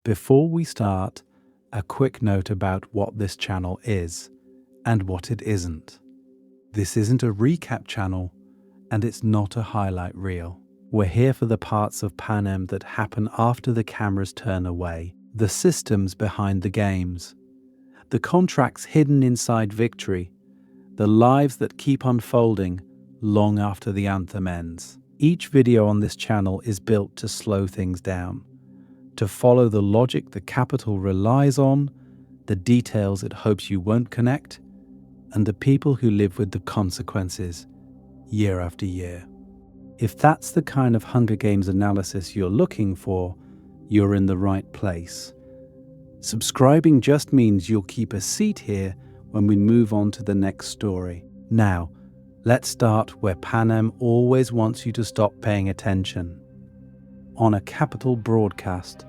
Before we start, a quick note about what this channel is and what it isn't. This isn't a recap channel, and it's not a highlight reel. We're here for the parts of Panem that happen after the cameras turn away, the systems behind the games, the contracts hidden inside victory, the lives that keep unfolding long after the anthem ends. Each video on this channel is built to slow things down, to follow the logic the capital relies on, the details it hopes you won't connect, and the people who live with the consequences year after year. If that's the kind of Hunger Games analysis you're looking for, you're in the right place. Subscribing just means you'll keep a seat here when we move on to the next story. Now, let's start where Panem always wants you to stop paying attention. On a capital broadcast,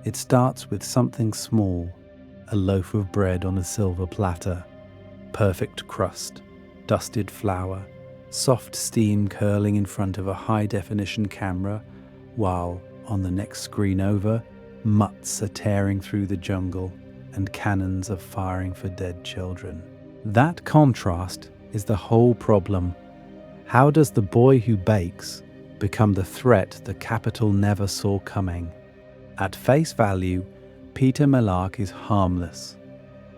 it starts with something small, a loaf of bread on a silver platter, perfect crust, dusted flour, soft steam curling in front of a high-definition camera, while, on the next screen over, mutts are tearing through the jungle and cannons are firing for dead children. That contrast is the whole problem. How does the boy who bakes become the threat the capital never saw coming? At face value, Peeta Mellark is harmless.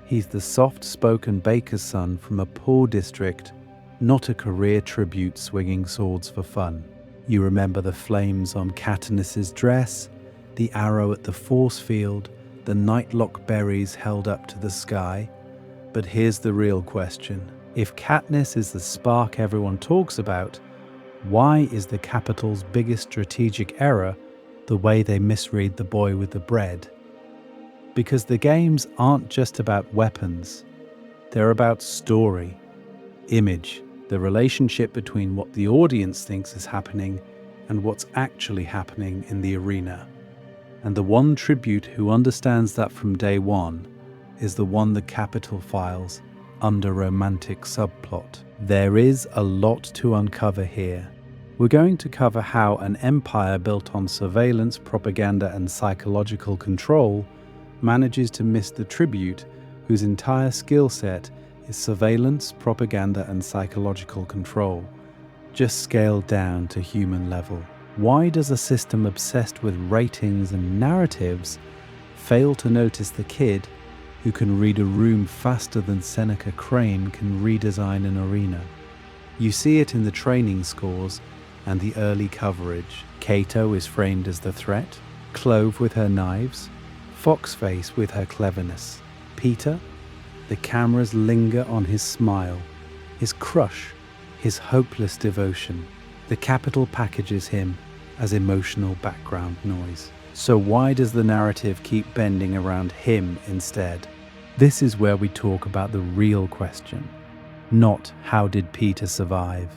He's the soft-spoken baker's son from a poor district, not a career tribute swinging swords for fun. You remember the flames on Katniss's dress, the arrow at the force field, the nightlock berries held up to the sky. But here's the real question. If Katniss is the spark everyone talks about, why is the capital's biggest strategic error the way they misread the boy with the bread? Because the games aren't just about weapons. They're about story, image, the relationship between what the audience thinks is happening and what's actually happening in the arena. And the one tribute who understands that from day one is the one the capital files under romantic subplot. There is a lot to uncover here. We're going to cover how an empire built on surveillance, propaganda, and psychological control manages to miss the tribute whose entire skill set is surveillance, propaganda, and psychological control, just scaled down to human level. Why does a system obsessed with ratings and narratives fail to notice the kid who can read a room faster than Seneca Crane can redesign an arena? You see it in the training scores and the early coverage. Cato is framed as the threat, Clove with her knives, Foxface with her cleverness. Peeta, the cameras linger on his smile, his crush, his hopeless devotion. The capital packages him as emotional background noise. So why does the narrative keep bending around him instead? This is where we talk about the real question, not how did Peeta survive.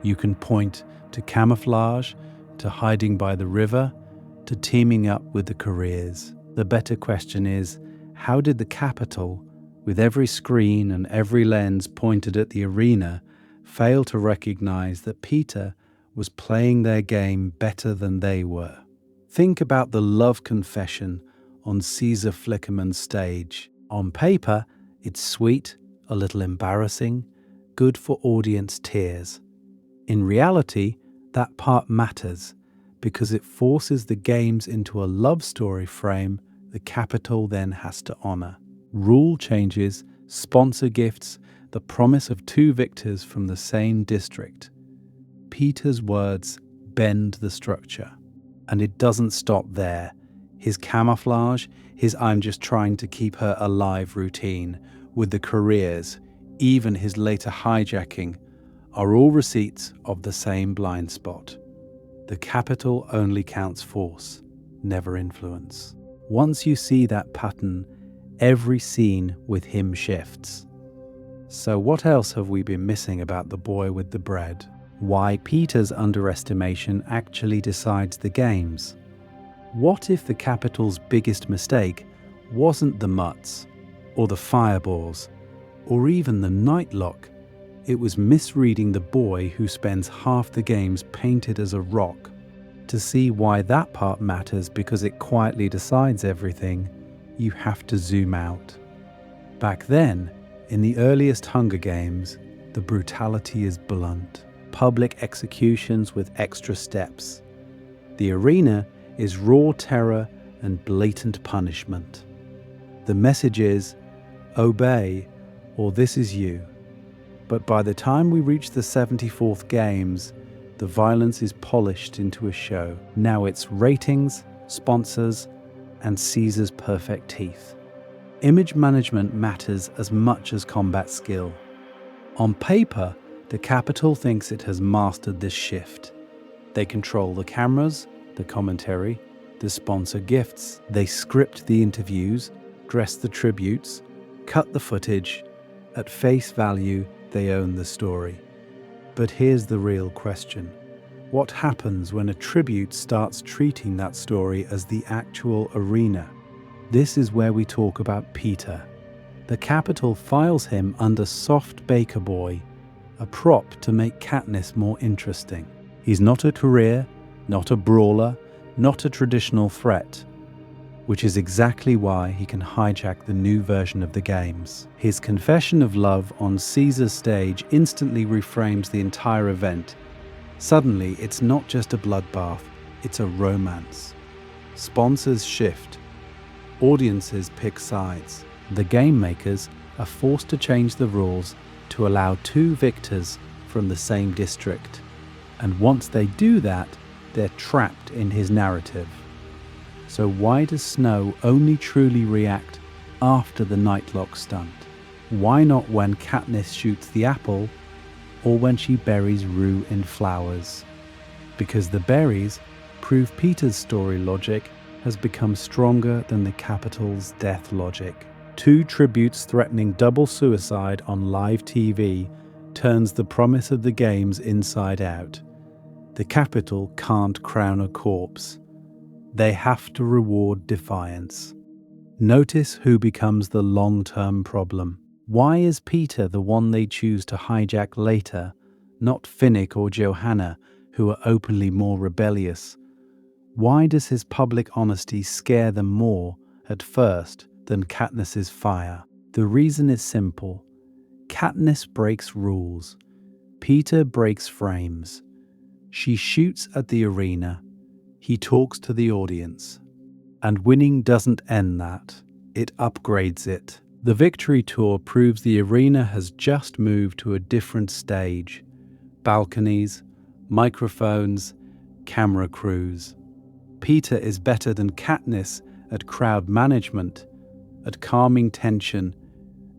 You can point to camouflage, to hiding by the river, to teaming up with the careers. The better question is, how did the capital, with every screen and every lens pointed at the arena, fail to recognize that Peeta was playing their game better than they were? Think about the love confession on Caesar Flickerman's stage. On paper, it's sweet, a little embarrassing, good for audience tears. In reality, that part matters because it forces the games into a love story frame the capital then has to honor. Rule changes, sponsor gifts, the promise of two victors from the same district. Peeta's words bend the structure. And it doesn't stop there. His camouflage, his "I'm just trying to keep her alive" routine, with the careers, even his later hijacking, are all receipts of the same blind spot. The capital only counts force, never influence. Once you see that pattern, every scene with him shifts. So what else have we been missing about the boy with the bread? Why Peeta's underestimation actually decides the games? What if the capital's biggest mistake wasn't the mutts, or the fireballs, or even the nightlock? It was misreading the boy who spends half the games painted as a rock, to see why that part matters because it quietly decides everything, you have to zoom out. Back then, in the earliest Hunger Games, the brutality is blunt. Public executions with extra steps. The arena is raw terror and blatant punishment. The message is, obey or this is you. But by the time we reach the 74th Games, the violence is polished into a show. Now it's ratings, sponsors, and Caesar's perfect teeth. Image management matters as much as combat skill. On paper, the Capitol thinks it has mastered this shift. They control the cameras, the commentary, the sponsor gifts. They script the interviews, dress the tributes, cut the footage. At face value, they own the story. But here's the real question. What happens when a tribute starts treating that story as the actual arena? This is where we talk about Peeta. The Capitol files him under soft baker boy, a prop to make Katniss more interesting. He's not a career, not a brawler, not a traditional threat, which is exactly why he can hijack the new version of the games. His confession of love on Caesar's stage instantly reframes the entire event. Suddenly, it's not just a bloodbath, it's a romance. Sponsors shift. Audiences pick sides. The game makers are forced to change the rules to allow two victors from the same district. And once they do that, they're trapped in his narrative. So why does Snow only truly react after the Nightlock stunt? Why not when Katniss shoots the apple or when she buries Rue in flowers? Because the berries prove Peeta's story logic has become stronger than the Capitol's death logic. Two tributes threatening double suicide on live TV turns the promise of the games inside out. The Capitol can't crown a corpse. They have to reward defiance. Notice who becomes the long-term problem. Why is Peeta the one they choose to hijack later, not Finnick or Johanna, who are openly more rebellious? Why does his public honesty scare them more at first than Katniss's fire? The reason is simple. Katniss breaks rules. Peeta breaks frames. She shoots at the arena. He talks to the audience. And winning doesn't end that. It upgrades it. The victory tour proves the arena has just moved to a different stage. Balconies, microphones, camera crews. Peeta is better than Katniss at crowd management, at calming tension,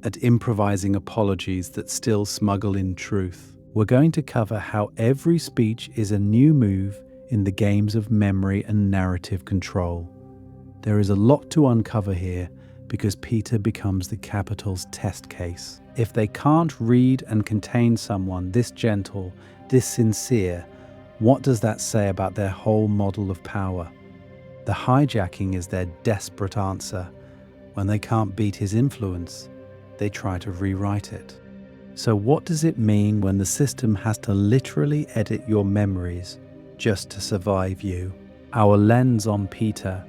at improvising apologies that still smuggle in truth. We're going to cover how every speech is a new move in the games of memory and narrative control. There is a lot to uncover here because Peeta becomes the Capitol's test case. If they can't read and contain someone this gentle, this sincere, what does that say about their whole model of power? The hijacking is their desperate answer. When they can't beat his influence, they try to rewrite it. So what does it mean when the system has to literally edit your memories just to survive you? Our lens on Peeta,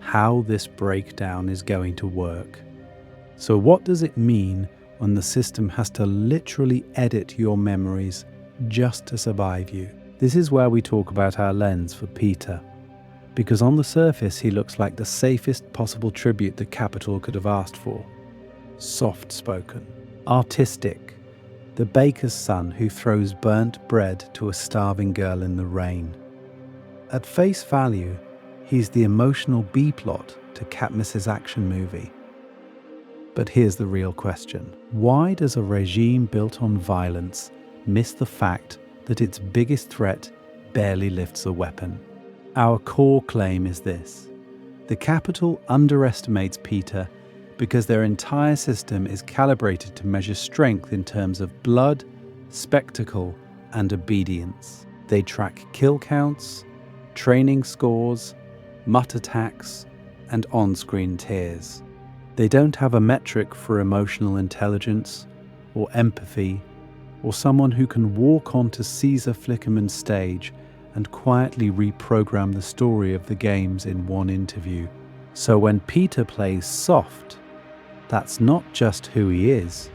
how this breakdown is going to work. So what does it mean when the system has to literally edit your memories just to survive you? This is where we talk about our lens for Peeta. Because on the surface he looks like the safest possible tribute the Capitol could have asked for. Soft-spoken, artistic, the baker's son who throws burnt bread to a starving girl in the rain. At face value, he's the emotional B-plot to Katniss's action movie. But here's the real question. Why does a regime built on violence miss the fact that its biggest threat barely lifts a weapon? Our core claim is this. The Capitol underestimates Peeta because their entire system is calibrated to measure strength in terms of blood, spectacle, and obedience. They track kill counts, training scores, mutt attacks, and on-screen tears. They don't have a metric for emotional intelligence or empathy or someone who can walk onto Caesar Flickerman's stage and quietly reprogram the story of the games in one interview. So when Peeta plays soft, that's not just who he is,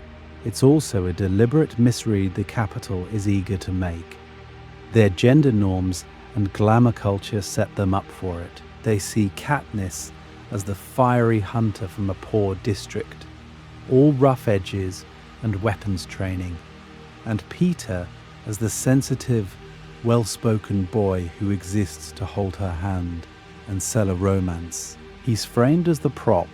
it's also a deliberate misread the Capitol is eager to make. Their gender norms and glamour culture set them up for it. They see Katniss as the fiery hunter from a poor district, all rough edges and weapons training, and Peeta as the sensitive, well-spoken boy who exists to hold her hand and sell a romance. He's framed as the prop,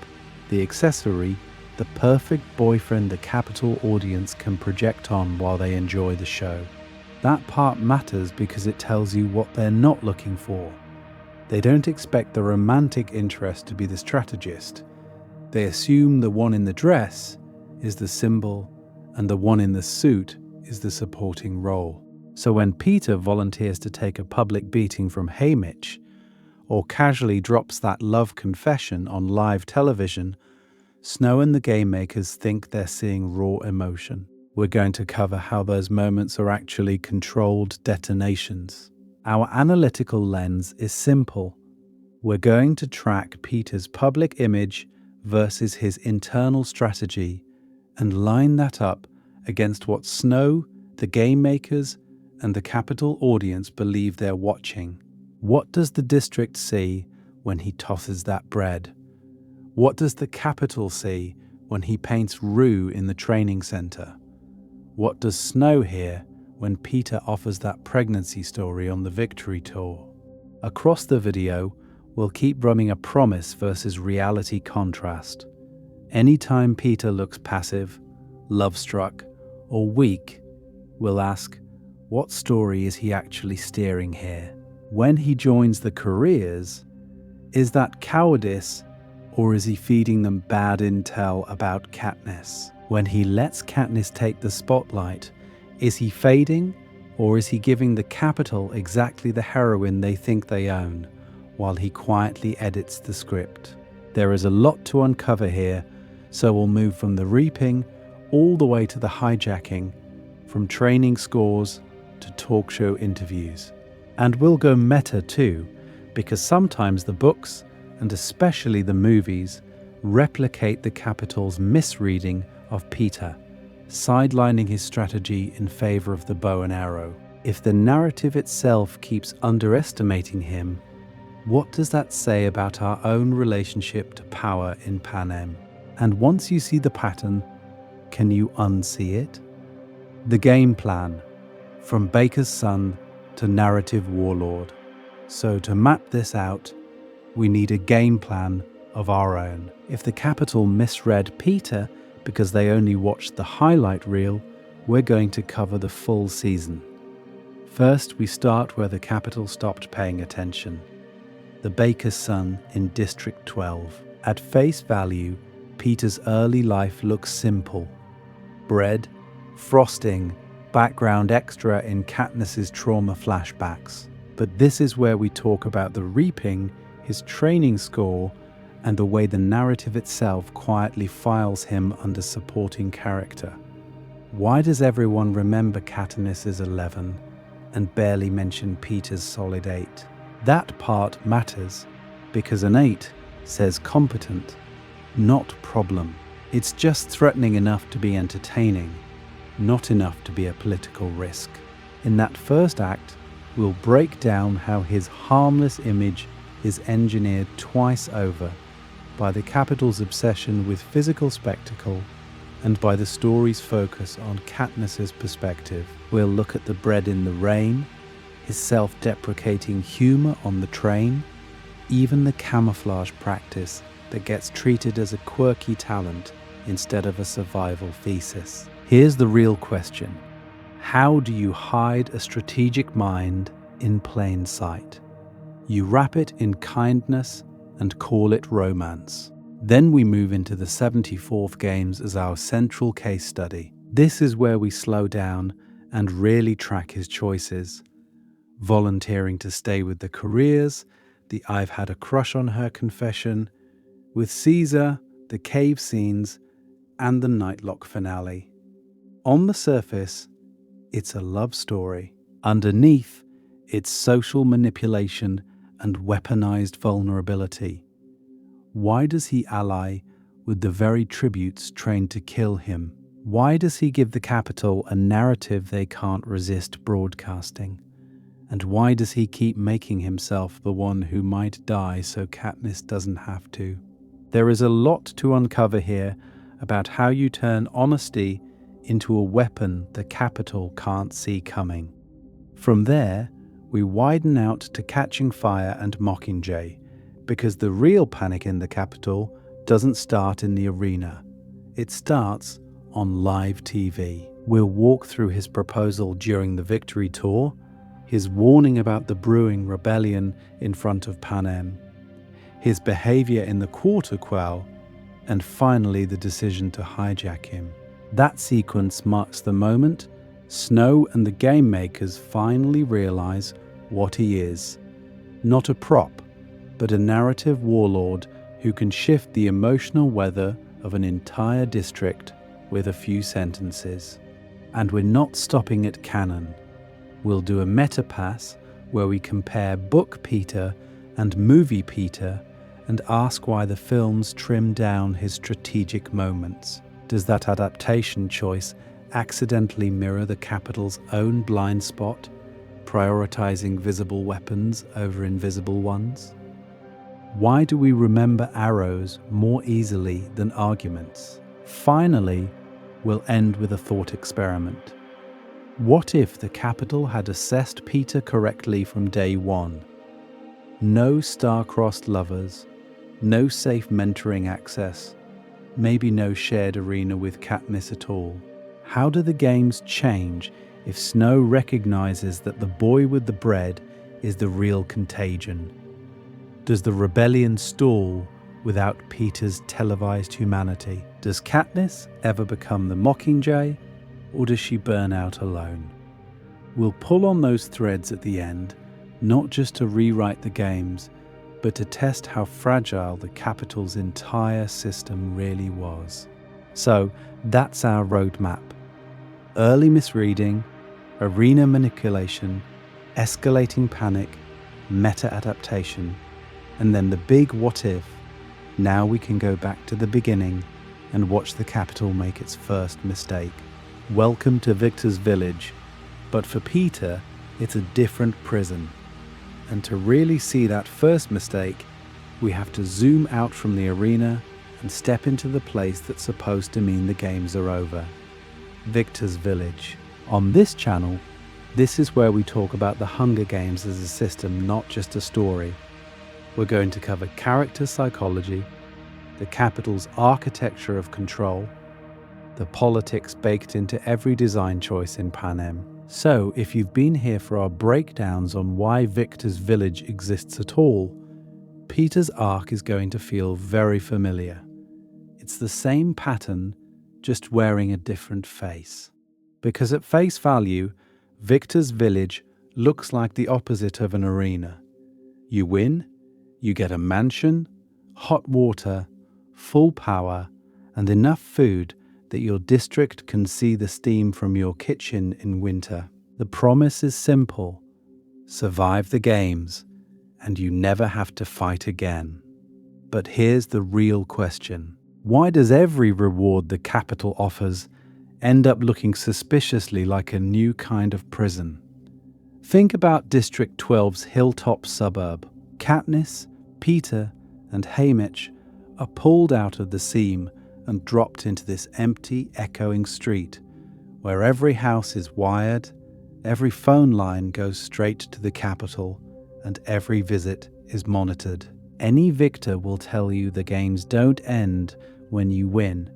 the accessory, the perfect boyfriend the Capitol audience can project on while they enjoy the show. That part matters because it tells you what they're not looking for. They don't expect the romantic interest to be the strategist. They assume the one in the dress is the symbol and the one in the suit is the supporting role. So when Peeta volunteers to take a public beating from Haymitch, or casually drops that love confession on live television, Snow and the game makers think they're seeing raw emotion. We're going to cover how those moments are actually controlled detonations. Our analytical lens is simple. We're going to track Peeta's public image versus his internal strategy and line that up against what Snow, the game makers, and the Capitol audience believe they're watching. What does the district see when he tosses that bread? What does the Capitol see when he paints Rue in the training center? What does Snow hear when Peeta offers that pregnancy story on the victory tour? Across the video, we'll keep running a promise versus reality contrast. Anytime Peeta looks passive, love-struck, or weak, we'll ask, what story is he actually steering here? When he joins the careers, is that cowardice, or is he feeding them bad intel about Katniss? When he lets Katniss take the spotlight, is he fading, or is he giving the Capitol exactly the heroine they think they own, while he quietly edits the script? There is a lot to uncover here, so we'll move from the reaping all the way to the hijacking, from training scores to talk show interviews. And we'll go meta too, because sometimes the books, and especially the movies, replicate the Capitol's misreading of Peeta, sidelining his strategy in favor of the bow and arrow. If the narrative itself keeps underestimating him, what does that say about our own relationship to power in Panem? And once you see the pattern, can you unsee it? The game plan, from baker's son to narrative warlord. So to map this out, we need a game plan of our own. If the Capitol misread Peeta because they only watched the highlight reel, we're going to cover the full season. First, we start where the Capitol stopped paying attention. The baker's son in District 12. At face value, Peeta's early life looks simple. Bread, frosting, background extra in Katniss's trauma flashbacks. But this is where we talk about the reaping, his training score, and the way the narrative itself quietly files him under supporting character. Why does everyone remember Katniss's 11 and barely mention Peeta's solid 8? That part matters because an 8 says competent, not problem. It's just threatening enough to be entertaining, not enough to be a political risk. In that first act, we'll break down how his harmless image is engineered twice over by the Capitol's obsession with physical spectacle and by the story's focus on Katniss's perspective. We'll look at the bread in the rain, his self-deprecating humor on the train, even the camouflage practice that gets treated as a quirky talent instead of a survival thesis. Here's the real question. How do you hide a strategic mind in plain sight? You wrap it in kindness and call it romance. Then we move into the 74th games as our central case study. This is where we slow down and really track his choices. Volunteering to stay with the careers, the I've had a crush on her confession, with Caesar, the cave scenes, and the Nightlock finale. On the surface, it's a love story. Underneath, It's social manipulation and weaponized vulnerability. Why does he ally with the very tributes trained to kill him? Why does he give the capital a narrative they can't resist broadcasting? And why does he keep making himself the one who might die so Katniss doesn't have to? There is a lot to uncover here about how you turn honesty into a weapon the capital can't see coming. From there, we widen out to Catching Fire and Mockingjay, because the real panic in the capital doesn't start in the arena. It starts on live TV. We'll walk through his proposal during the Victory Tour, his warning about the brewing rebellion in front of Panem, his behavior in the Quarter Quell, and finally the decision to hijack him. That sequence marks the moment Snow and the game makers finally realize what he is. Not a prop, but a narrative warlord who can shift the emotional weather of an entire district with a few sentences. And we're not stopping at canon. We'll do a meta pass where we compare book Peeta and movie Peeta and ask why the films trim down his strategic moments. Does that adaptation choice accidentally mirror the capital's own blind spot, prioritizing visible weapons over invisible ones? Why do we remember arrows more easily than arguments? Finally, we'll end with a thought experiment. What if the capital had assessed Peeta correctly from day one? No star-crossed lovers, no safe mentoring access, maybe no shared arena with Katniss at all. How do the games change if Snow recognizes that the boy with the bread is the real contagion? Does the rebellion stall without Peeta's televised humanity? Does Katniss ever become the Mockingjay, or does she burn out alone? We'll pull on those threads at the end, not just to rewrite the games, but to test how fragile the capital's entire system really was. So that's our roadmap. Early misreading, arena manipulation, escalating panic, meta-adaptation, and then the big what if. Now we can go back to the beginning and watch the capital make its first mistake. Welcome to Victor's Village, but for Peeta, it's a different prison. And to really see that first mistake, we have to zoom out from the arena and step into the place that's supposed to mean the games are over. Victor's Village. On this channel, this is where we talk about the Hunger Games as a system, not just a story. We're going to cover character psychology, the capital's architecture of control, the politics baked into every design choice in Panem. So, if you've been here for our breakdowns on why Victor's Village exists at all, Peeta's arc is going to feel very familiar. It's the same pattern, just wearing a different face. Because at face value, Victor's Village looks like the opposite of an arena. You win, you get a mansion, hot water, full power, and enough food that your district can see the steam from your kitchen in winter. The promise is simple: survive the games, and you never have to fight again. But here's the real question. Why does every reward the capital offers end up looking suspiciously like a new kind of prison? Think about District 12's hilltop suburb. Katniss, Peeta, and Haymitch are pulled out of the seam and dropped into this empty, echoing street, where every house is wired, every phone line goes straight to the capital, and every visit is monitored. Any victor will tell you the games don't end when you win.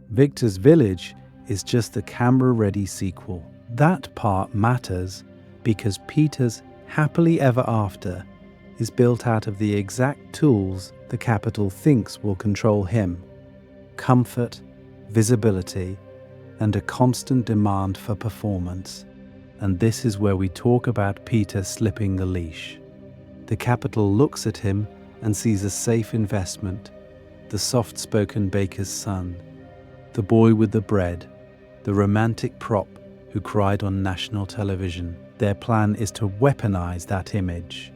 Victor's Village is just the camera-ready sequel. That part matters because Peeta's happily ever after is built out of the exact tools the capital thinks will control him: comfort, visibility, and a constant demand for performance. And this is where we talk about Peeta slipping the leash. The capital looks at him and sees a safe investment, the soft-spoken baker's son, the boy with the bread, the romantic prop who cried on national television. Their plan is to weaponize that image,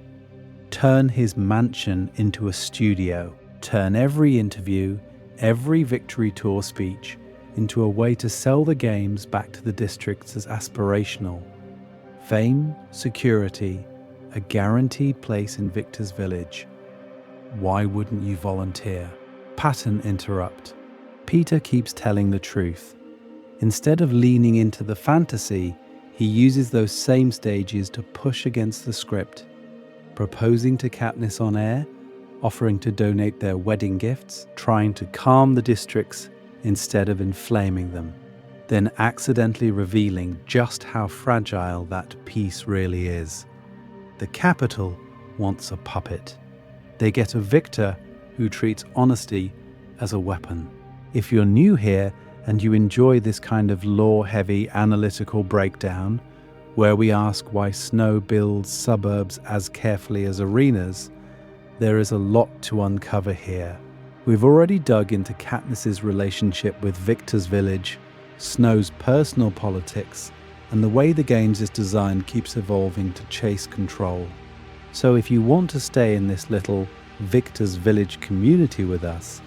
turn his mansion into a studio, turn every interview, every victory tour speech into a way to sell the games back to the districts as aspirational. Fame, security, a guaranteed place in Victor's village. Why wouldn't you volunteer? Pattern interrupt. Peeta keeps telling the truth. Instead of leaning into the fantasy, he uses those same stages to push against the script, proposing to Katniss on air, offering to donate their wedding gifts, trying to calm the districts instead of inflaming them, then accidentally revealing just how fragile that peace really is. The capital wants a puppet. They get a victor who treats honesty as a weapon. If you're new here and you enjoy this kind of lore-heavy analytical breakdown, where we ask why Snow builds suburbs as carefully as arenas, there is a lot to uncover here. We've already dug into Katniss's relationship with Victor's village, Snow's personal politics, and the way the games is designed keeps evolving to chase control. So if you want to stay in this little Victor's village community with us,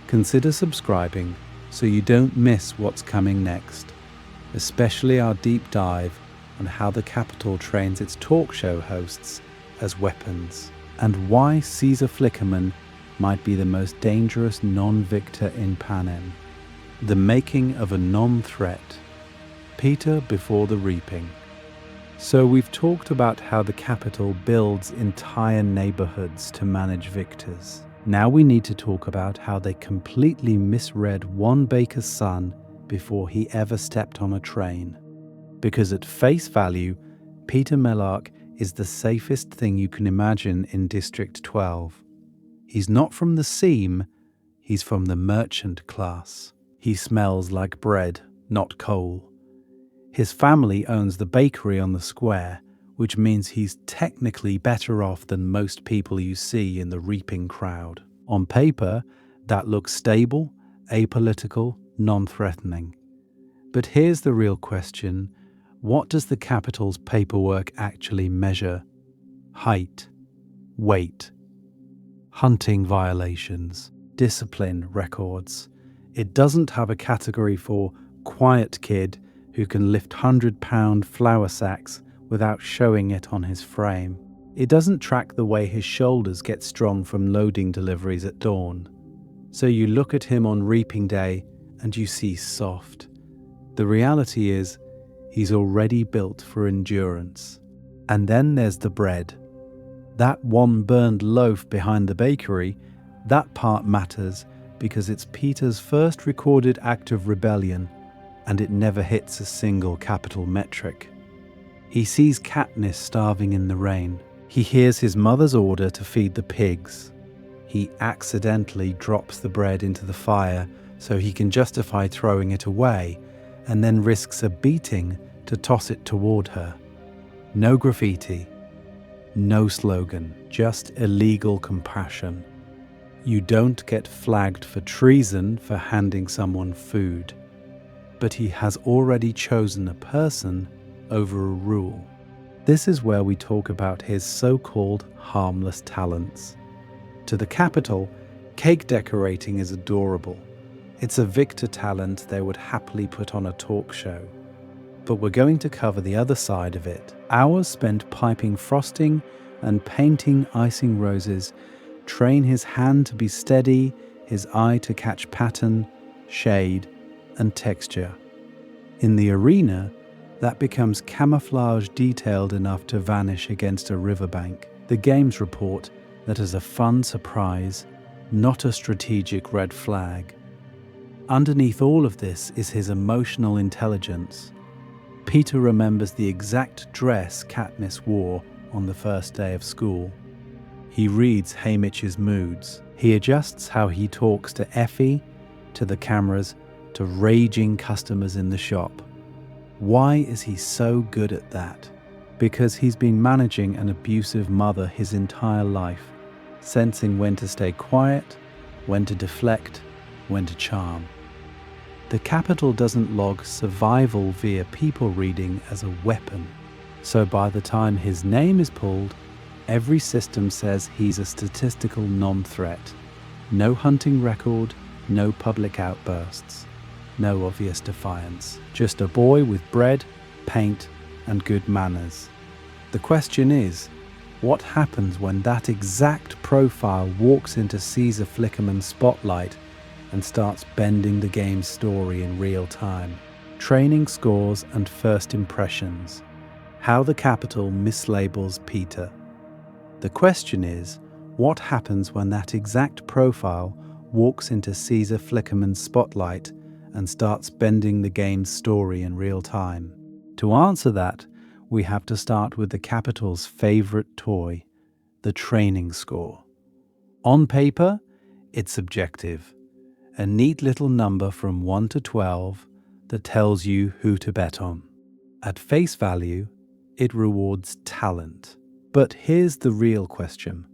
consider subscribing so you don't miss what's coming next, especially our deep dive on how the capital trains its talk show hosts as weapons, and why Caesar Flickerman might be the most dangerous non-victor in Panem. The making of a non-threat. Peeta before the reaping. So we've talked about how the capital builds entire neighborhoods to manage victors. Now we need to talk about how they completely misread one baker's son before he ever stepped on a train. Because at face value, Peeta Mellark is the safest thing you can imagine in District 12. He's not from the seam, he's from the merchant class. He smells like bread, not coal. His family owns the bakery on the square, which means he's technically better off than most people you see in the reaping crowd. On paper, that looks stable, apolitical, non-threatening. But here's the real question. What does the capital's paperwork actually measure? Height, weight, hunting violations, discipline records. It doesn't have a category for quiet kid who can lift 100-pound flour sacks without showing it on his frame. It doesn't track the way his shoulders get strong from loading deliveries at dawn. So you look at him on reaping day and you see soft. The reality is, he's already built for endurance. And then there's the bread. That one burned loaf behind the bakery, that part matters because it's Peeta's first recorded act of rebellion, and it never hits a single capital metric. He sees Katniss starving in the rain. He hears his mother's order to feed the pigs. He accidentally drops the bread into the fire so he can justify throwing it away, and then risks a beating to toss it toward her. No graffiti, no slogan, just illegal compassion. You don't get flagged for treason for handing someone food, but he has already chosen a person over a rule. This is where we talk about his so-called harmless talents. To the capital, cake decorating is adorable. It's a victor talent they would happily put on a talk show. But we're going to cover the other side of it. Hours spent piping frosting and painting icing roses train his hand to be steady, his eye to catch pattern, shade, and texture. In the arena, that becomes camouflage detailed enough to vanish against a riverbank. The games report that as a fun surprise, not a strategic red flag. Underneath all of this is his emotional intelligence. Peeta remembers the exact dress Katniss wore on the first day of school. He reads Haymitch's moods. He adjusts how he talks to Effie, to the cameras, to raging customers in the shop. Why is he so good at that? Because he's been managing an abusive mother his entire life, sensing when to stay quiet, when to deflect, when to charm. The capital doesn't log survival via people reading as a weapon. So by the time his name is pulled, every system says he's a statistical non-threat. No hunting record, no public outbursts, no obvious defiance. Just a boy with bread, paint, and good manners. The question is, what happens when that exact profile walks into Caesar Flickerman's spotlight and starts bending the game's story in real time? Training scores and first impressions. How the Capitol mislabels Peeta. The question is, what happens when that exact profile walks into Caesar Flickerman's spotlight and starts bending the game's story in real time? To answer that, we have to start with the Capitol's favorite toy, the training score. On paper, it's subjective, a neat little number from 1 to 12 that tells you who to bet on. At face value, it rewards talent. But here's the real question.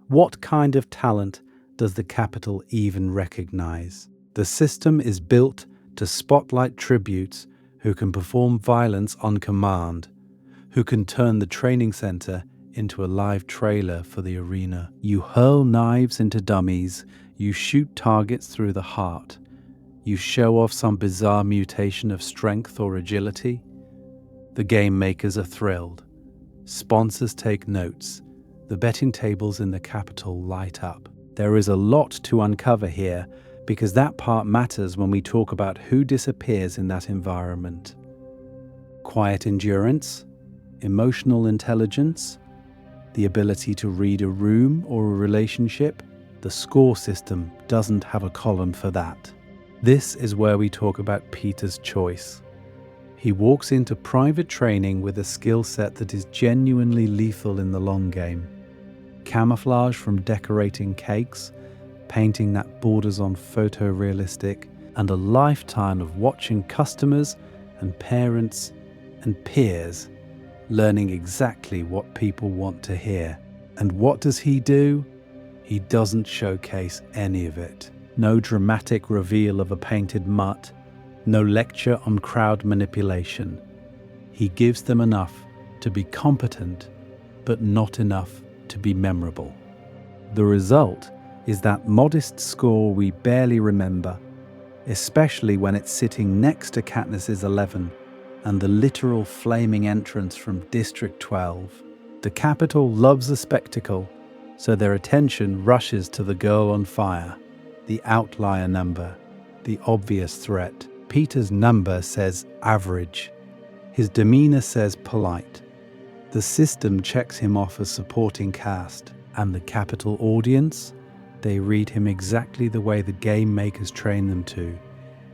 What kind of talent does the Capitol even recognize? The system is built to spotlight tributes who can perform violence on command, who can turn the training center into a live trailer for the arena. You hurl knives into dummies, you shoot targets through the heart, you show off some bizarre mutation of strength or agility. The game makers are thrilled. Sponsors take notes. The betting tables in the Capitol light up. There is a lot to uncover here because that part matters when we talk about who disappears in that environment. Quiet endurance, emotional intelligence, the ability to read a room or a relationship. The score system doesn't have a column for that. This is where we talk about Peeta's choice. He walks into private training with a skill set that is genuinely lethal in the long game. Camouflage from decorating cakes, painting that borders on photorealistic, and a lifetime of watching customers and parents and peers learning exactly what people want to hear. And what does he do? He doesn't showcase any of it. No dramatic reveal of a painted mutt, no lecture on crowd manipulation. He gives them enough to be competent, but not enough to be memorable. The result is that modest score we barely remember, especially when it's sitting next to Katniss's 11 and the literal flaming entrance from District 12. The Capitol loves a spectacle, so their attention rushes to the girl on fire, the outlier number, the obvious threat. Peeta's number says average. His demeanor says polite. The system checks him off as supporting cast. And the Capitol audience? They read him exactly the way the game makers train them to.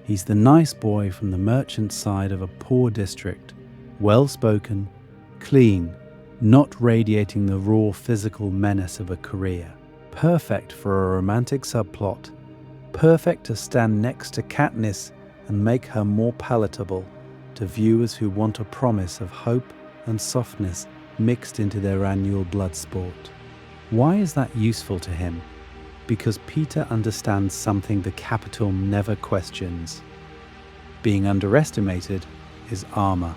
He's the nice boy from the merchant side of a poor district. Well-spoken, clean, not radiating the raw physical menace of a career. Perfect for a romantic subplot. Perfect to stand next to Katniss and make her more palatable to viewers who want a promise of hope and softness mixed into their annual blood sport. Why is that useful to him? Because Peeta understands something the Capitol never questions. Being underestimated is armor.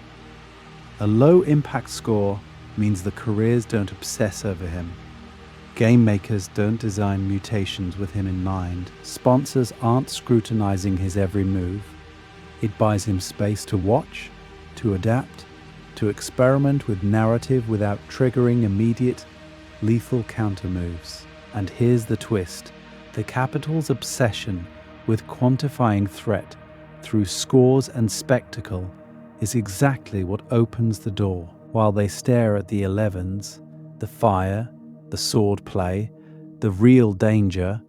A low impact score means the careers don't obsess over him. Game makers don't design mutations with him in mind. Sponsors aren't scrutinizing his every move. It buys him space to watch, to adapt, to experiment with narrative without triggering immediate, lethal countermoves. And here's the twist. The Capitol's obsession with quantifying threat through scores and spectacle is exactly what opens the door. While they stare at the 11s, the fire, the sword play, the real danger,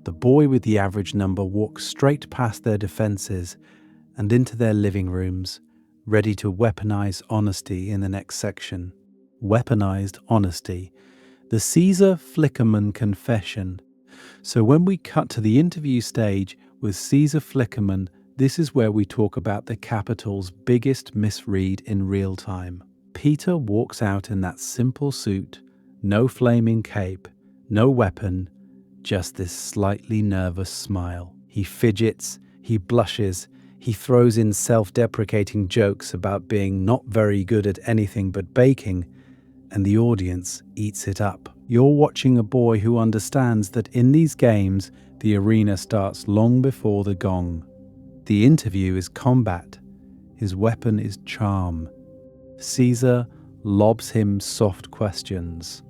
the boy with the average number walks straight past their defenses and into their living rooms, ready to weaponize honesty in the next section. Weaponized honesty. The Caesar Flickerman confession. So when we cut to the interview stage with Caesar Flickerman, this is where we talk about the Capitol's biggest misread in real time. Peeta walks out in that simple suit, no flaming cape, no weapon, just this slightly nervous smile. He fidgets, he blushes, He throws in self-deprecating jokes about being not very good at anything but baking, and the audience eats it up. You're watching a boy who understands that in these games, the arena starts long before the gong. The interview is combat. His weapon is charm. Caesar lobs him soft questions.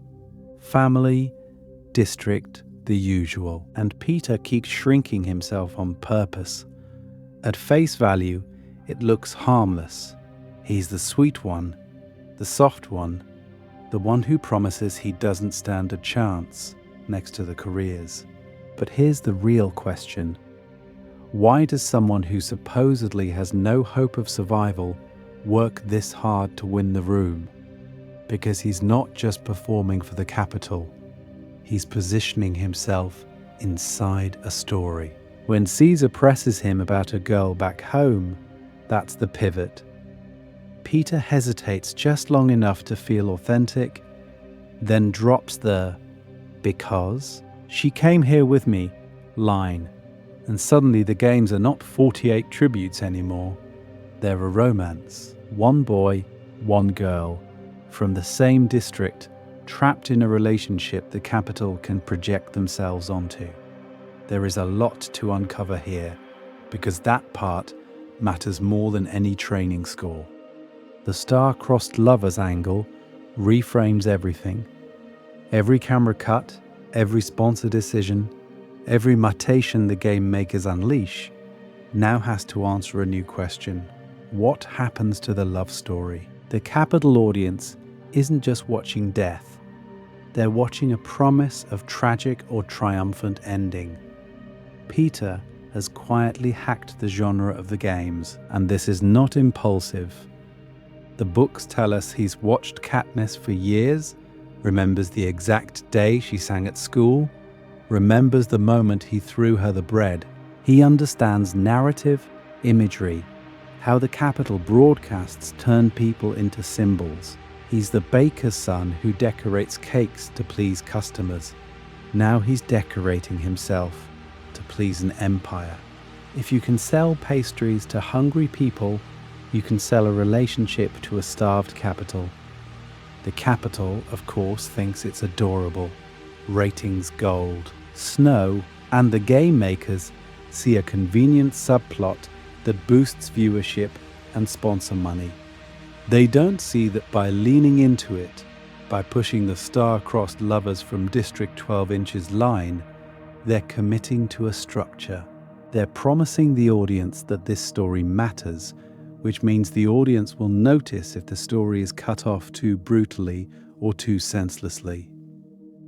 Family, district, the usual. And Peeta keeps shrinking himself on purpose. At face value, it looks harmless. He's the sweet one, the soft one, the one who promises he doesn't stand a chance next to the careers. But here's the real question. Why does someone who supposedly has no hope of survival work this hard to win the room? Because he's not just performing for the capital. He's positioning himself inside a story. When Caesar presses him about a girl back home, that's the pivot. Peeta hesitates just long enough to feel authentic, then drops the "because she came here with me" line, and suddenly the games are not 48 tributes anymore. They're a romance. One boy, one girl, from the same district, trapped in a relationship the capital can project themselves onto. There is a lot to uncover here, because that part matters more than any training score. The star-crossed lovers angle reframes everything. Every camera cut, every sponsor decision, every mutation the game makers unleash now has to answer a new question. What happens to the love story? The capital audience isn't just watching death. They're watching a promise of tragic or triumphant ending. Peeta has quietly hacked the genre of the games, and this is not impulsive. The books tell us he's watched Katniss for years, remembers the exact day she sang at school, remembers the moment he threw her the bread. He understands narrative, imagery, how the capital broadcasts turn people into symbols. He's the baker's son who decorates cakes to please customers. Now he's decorating himself to please an empire. If you can sell pastries to hungry people, you can sell a relationship to a starved capital. The capital, of course, thinks it's adorable. Ratings gold. Snow and the game makers see a convenient subplot that boosts viewership and sponsor money. They don't see that by leaning into it, by pushing the star-crossed lovers from District 12 Inches line, they're committing to a structure. They're promising the audience that this story matters, which means the audience will notice if the story is cut off too brutally or too senselessly.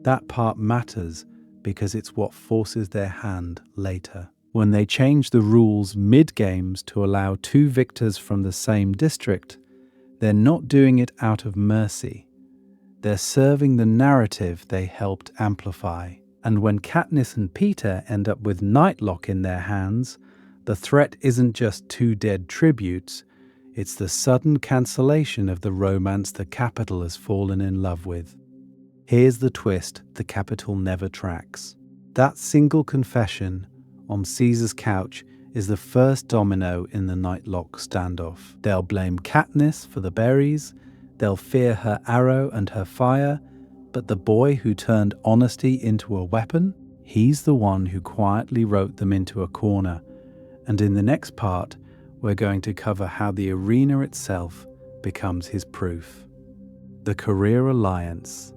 That part matters because it's what forces their hand later. When they change the rules mid-games to allow two victors from the same district, they're not doing it out of mercy. They're serving the narrative they helped amplify. And when Katniss and Peeta end up with Nightlock in their hands, the threat isn't just two dead tributes, it's the sudden cancellation of the romance the capital has fallen in love with. Here's the twist the capital never tracks. That single confession on Caesar's couch is the first domino in the Nightlock standoff. They'll blame Katniss for the berries, they'll fear her arrow and her fire, but the boy who turned honesty into a weapon, he's the one who quietly wrote them into a corner. And in the next part, we're going to cover how the arena itself becomes his proof. The Career Alliance,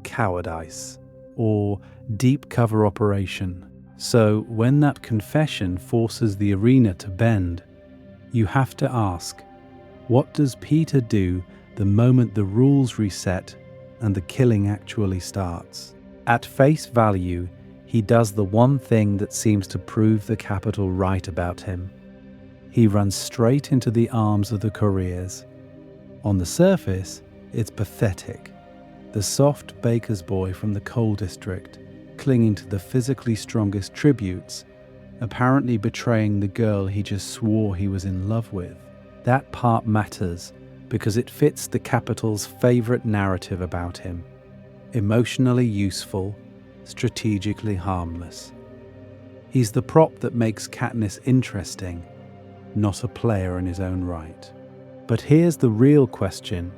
Cowardice, or Deep Cover Operation. So when that confession forces the arena to bend, you have to ask, what does Peeta do the moment the rules reset and the killing actually starts? At face value, he does the one thing that seems to prove the capital right about him. He runs straight into the arms of the careers. On the surface, it's pathetic. The soft baker's boy from the coal district, clinging to the physically strongest tributes, apparently betraying the girl he just swore he was in love with. That part matters because it fits the capital's favorite narrative about him. Emotionally useful, strategically harmless. He's the prop that makes Katniss interesting. not a player in his own right. But here's the real question.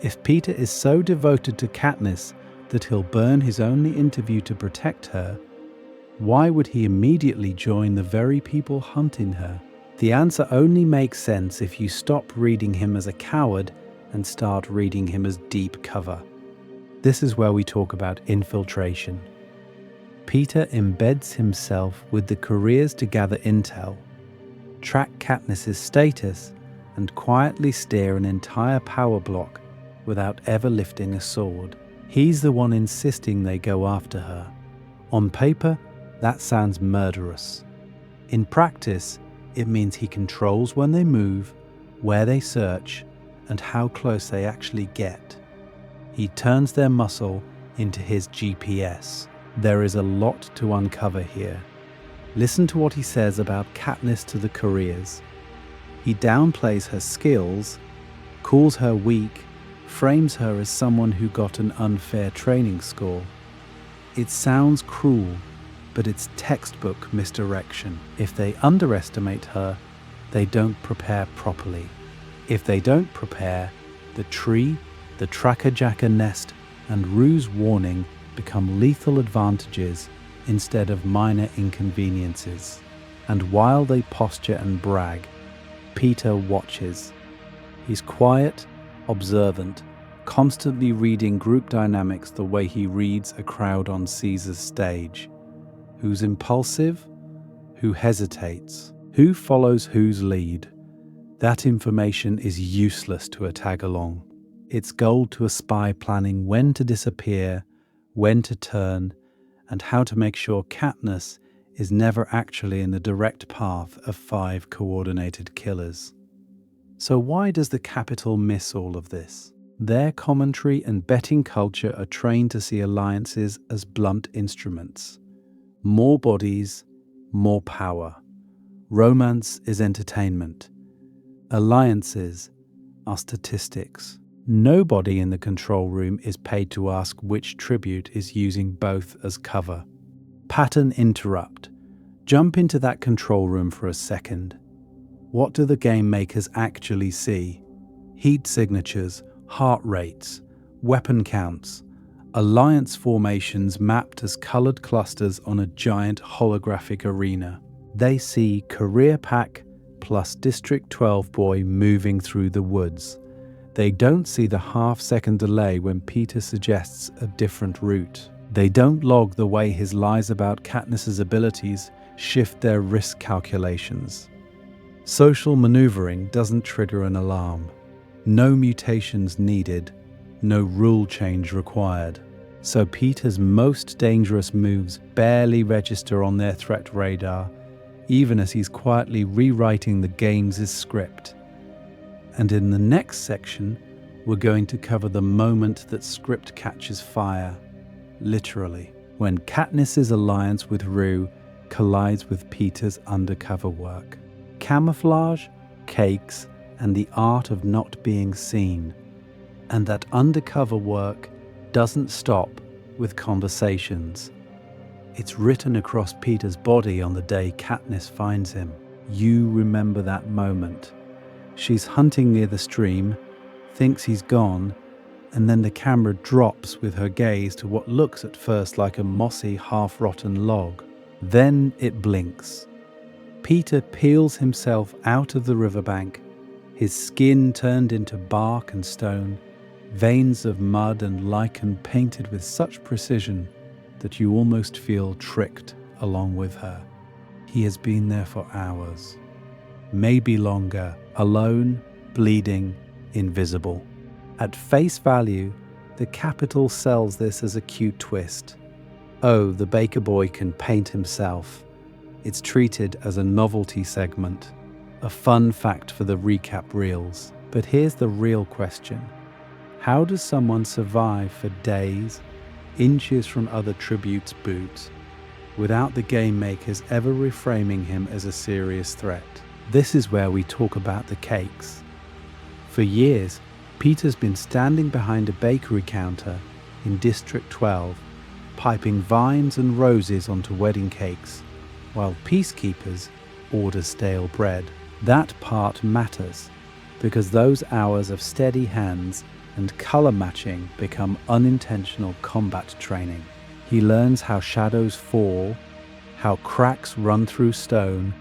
If Peeta is so devoted to Katniss that he'll burn his only interview to protect her, why would he immediately join the very people hunting her? The answer only makes sense if you stop reading him as a coward and start reading him as deep cover. This is where we talk about infiltration. Peeta embeds himself with the careers to gather intel, track Katniss's status, and quietly steer an entire power block without ever lifting a sword. He's the one insisting they go after her. On paper, that sounds murderous. In practice, it means he controls when they move, where they search, and how close they actually get. He turns their muscle into his GPS. There is a lot to uncover here. Listen to what he says about Katniss to the couriers. He downplays her skills, calls her weak, frames her as someone who got an unfair training score. It sounds cruel, but it's textbook misdirection. If they underestimate her, they don't prepare properly. If they don't prepare, the tree, the tracker-jacker nest, and Rue's warning become lethal advantages instead of minor inconveniences. And while they posture and brag, Peeta watches. He's quiet, observant, constantly reading group dynamics the way he reads a crowd on Caesar's stage. Who's impulsive? Who hesitates? Who follows whose lead? That information is useless to a tag-along. It's gold to a spy planning when to disappear, when to turn, and how to make sure Katniss is never actually in the direct path of 5 coordinated killers. So why does the Capitol miss all of this? Their commentary and betting culture are trained to see alliances as blunt instruments. More bodies, more power. Romance is entertainment. Alliances are statistics. Nobody in the control room is paid to ask which tribute is using both as cover. Pattern interrupt. Jump into that control room for a second. What do the game makers actually see? Heat signatures, heart rates, weapon counts, alliance formations mapped as colored clusters on a giant holographic arena. They see Career Pack plus District 12 boy moving through the woods. They don't see the half-second delay when Peeta suggests a different route. They don't log the way his lies about Katniss's abilities shift their risk calculations. Social maneuvering doesn't trigger an alarm. No mutations needed, no rule change required. So Peeta's most dangerous moves barely register on their threat radar, even as he's quietly rewriting the game's script. And in the next section, we're going to cover the moment that script catches fire, literally, when Katniss's alliance with Rue collides with Peeta's undercover work. Camouflage, cakes, and the art of not being seen. And that undercover work doesn't stop with conversations. It's written across Peeta's body on the day Katniss finds him. You remember that moment. She's hunting near the stream, thinks he's gone, and then the camera drops with her gaze to what looks at first like a mossy, half-rotten log. Then it blinks. Peeta peels himself out of the riverbank, his skin turned into bark and stone, veins of mud and lichen painted with such precision that you almost feel tricked along with her. He has been there for hours, maybe longer, alone, bleeding, invisible. At face value, the Capitol sells this as a cute twist. Oh, the baker boy can paint himself. It's treated as a novelty segment, a fun fact for the recap reels. But here's the real question. How does someone survive for days, inches from other tributes' boots, without the game makers ever reframing him as a serious threat? This is where we talk about the cakes. For years, Peeta's been standing behind a bakery counter in District 12, piping vines and roses onto wedding cakes, while peacekeepers order stale bread. That part matters because those hours of steady hands and color matching become unintentional combat training. He learns how shadows fall, how cracks run through stone,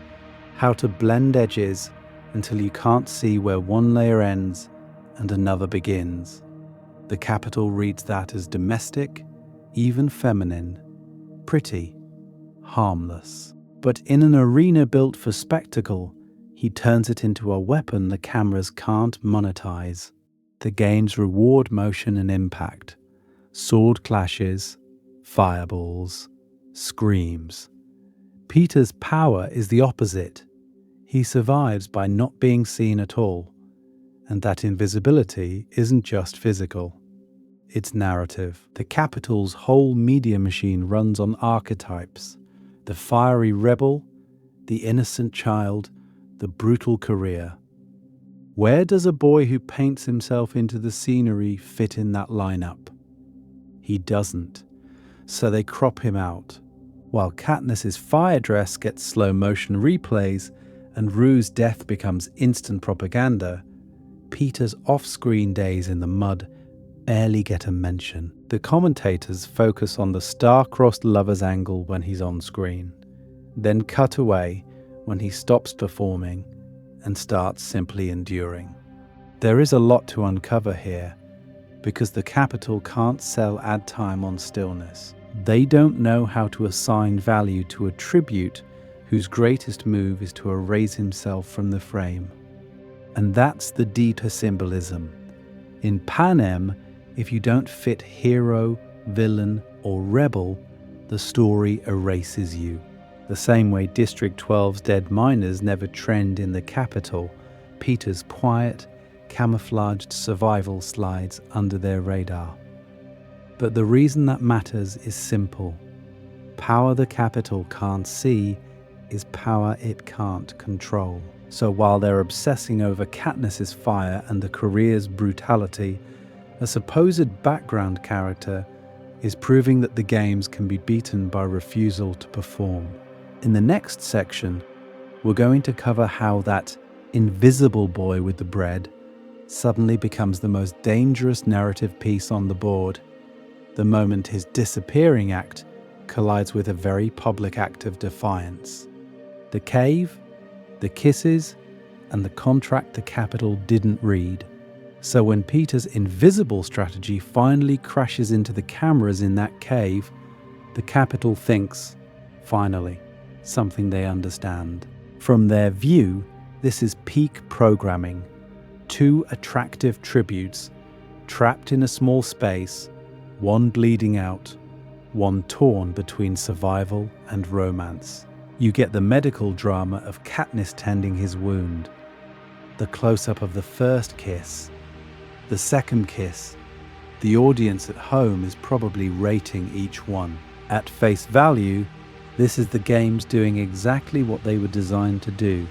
how to blend edges until you can't see where one layer ends and another begins. The capital reads that as domestic, even feminine, pretty, harmless. But in an arena built for spectacle, he turns it into a weapon the cameras can't monetize. The games reward motion and impact. Sword clashes, fireballs, screams. Peeta's power is the opposite. He survives by not being seen at all. And that invisibility isn't just physical. It's narrative. The capital's whole media machine runs on archetypes. The fiery rebel, the innocent child, the brutal career. Where does a boy who paints himself into the scenery fit in that lineup? He doesn't, so they crop him out. While Katniss's fire dress gets slow motion replays and Rue's death becomes instant propaganda, Peeta's off-screen days in the mud barely get a mention. The commentators focus on the star-crossed lover's angle when he's on screen, then cut away when he stops performing and starts simply enduring. There is a lot to uncover here because the capital can't sell ad time on stillness. They don't know how to assign value to a tribute whose greatest move is to erase himself from the frame. And that's the deeper symbolism. In Panem, if you don't fit hero, villain, or rebel, the story erases you. The same way District 12's dead miners never trend in the capital, Peeta's quiet, camouflaged survival slides under their radar. But the reason that matters is simple. Power the capital can't see is power it can't control. So while they're obsessing over Katniss's fire and the career's brutality, a supposed background character is proving that the games can be beaten by refusal to perform. In the next section, we're going to cover how that invisible boy with the bread suddenly becomes the most dangerous narrative piece on the board, the moment his disappearing act collides with a very public act of defiance. The cave, the kisses, and the contract the capital didn't read. So when Peeta's invisible strategy finally crashes into the cameras in that cave, the capital thinks, finally, something they understand. From their view, this is peak programming. Two attractive tributes, trapped in a small space, one bleeding out, one torn between survival and romance. You get the medical drama of Katniss tending his wound, the close-up of the first kiss, the second kiss. The audience at home is probably rating each one. At face value, this is the games doing exactly what they were designed to do: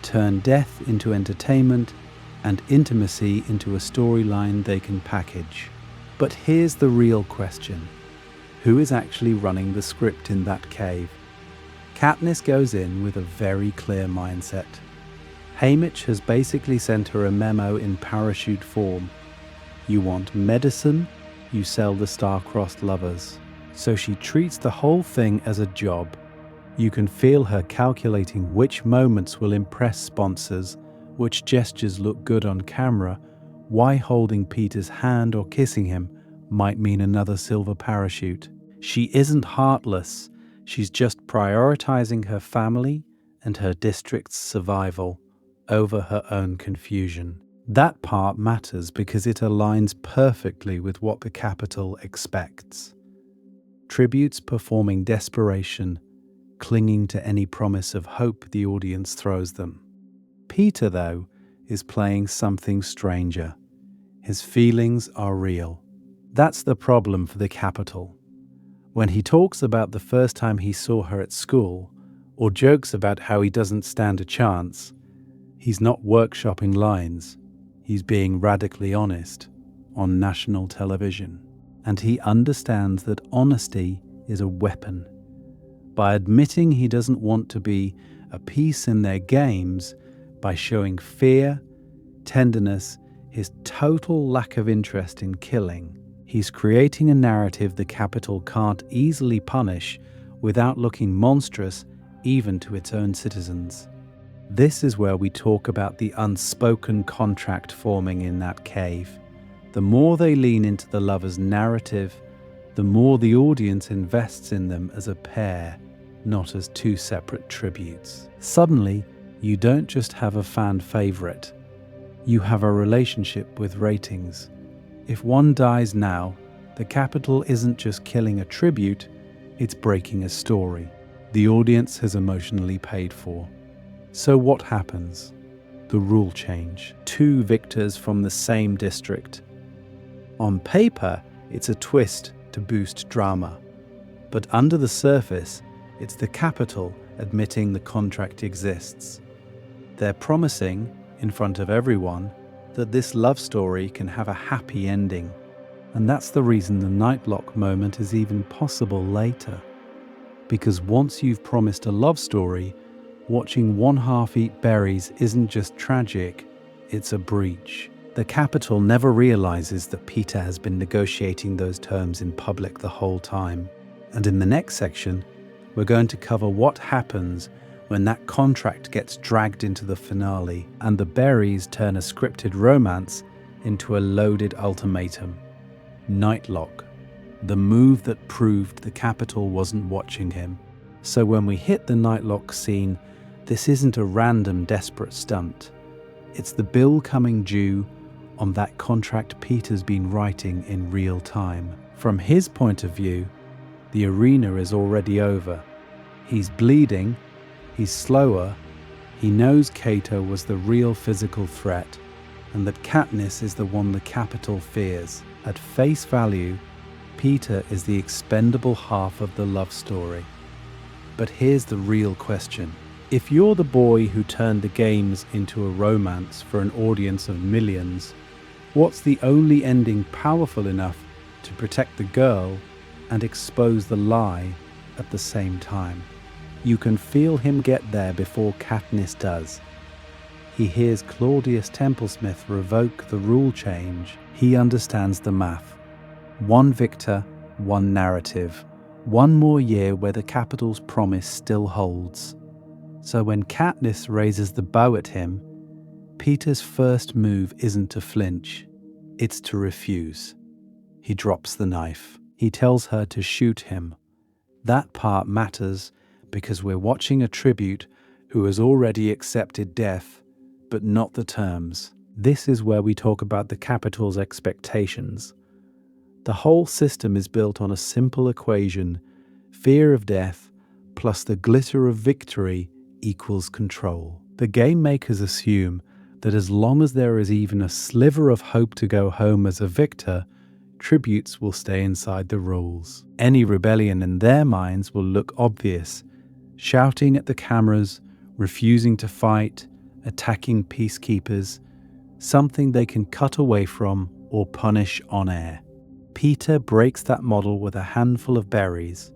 turn death into entertainment and intimacy into a storyline they can package. But here's the real question. Who is actually running the script in that cave? Katniss goes in with a very clear mindset. Haymitch has basically sent her a memo in parachute form. You want medicine, you sell the star-crossed lovers. So she treats the whole thing as a job. You can feel her calculating which moments will impress sponsors, which gestures look good on camera, why holding Peeta's hand or kissing him might mean another silver parachute. She isn't heartless, she's just prioritizing her family and her district's survival over her own confusion. That part matters because it aligns perfectly with what the capital expects. Tributes performing desperation, clinging to any promise of hope the audience throws them. Peeta, though, is playing something stranger. His feelings are real. That's the problem for the capital. When he talks about the first time he saw her at school, or jokes about how he doesn't stand a chance, he's not workshopping lines. He's being radically honest on national television. And he understands that honesty is a weapon. By admitting he doesn't want to be a piece in their games, by showing fear, tenderness, his total lack of interest in killing. He's creating a narrative the Capitol can't easily punish without looking monstrous even to its own citizens. This is where we talk about the unspoken contract forming in that cave. The more they lean into the lovers' narrative, the more the audience invests in them as a pair, not as two separate tributes. Suddenly, you don't just have a fan favorite, you have a relationship with ratings. If one dies now, the Capitol isn't just killing a tribute, it's breaking a story the audience has emotionally paid for. So what happens? The rule change. Two victors from the same district. On paper, it's a twist to boost drama. But under the surface, it's the Capitol admitting the contract exists. They're promising, in front of everyone, that this love story can have a happy ending. And that's the reason the Nightlock moment is even possible later. Because once you've promised a love story, watching one half eat berries isn't just tragic, it's a breach. The Capitol never realizes that Peeta has been negotiating those terms in public the whole time. And in the next section, we're going to cover what happens when that contract gets dragged into the finale and the berries turn a scripted romance into a loaded ultimatum. Nightlock, the move that proved the Capitol wasn't watching him. So when we hit the Nightlock scene, this isn't a random desperate stunt. It's the bill coming due on that contract Peeta's been writing in real time. From his point of view, the arena is already over. He's bleeding, he's slower, he knows Cato was the real physical threat, and that Katniss is the one the Capitol fears. At face value, Peeta is the expendable half of the love story. But here's the real question. If you're the boy who turned the games into a romance for an audience of millions, what's the only ending powerful enough to protect the girl and expose the lie at the same time? You can feel him get there before Katniss does. He hears Claudius Templesmith revoke the rule change. He understands the math. One victor, one narrative. One more year where the Capitol's promise still holds. So when Katniss raises the bow at him, Peeta's first move isn't to flinch, it's to refuse. He drops the knife. He tells her to shoot him. That part matters because we're watching a tribute who has already accepted death, but not the terms. This is where we talk about the Capitol's expectations. The whole system is built on a simple equation: fear of death plus the glitter of victory equals control. The game makers assume that as long as there is even a sliver of hope to go home as a victor, tributes will stay inside the rules. Any rebellion in their minds will look obvious: shouting at the cameras, refusing to fight, attacking peacekeepers, something they can cut away from or punish on air. Peeta breaks that model with a handful of berries.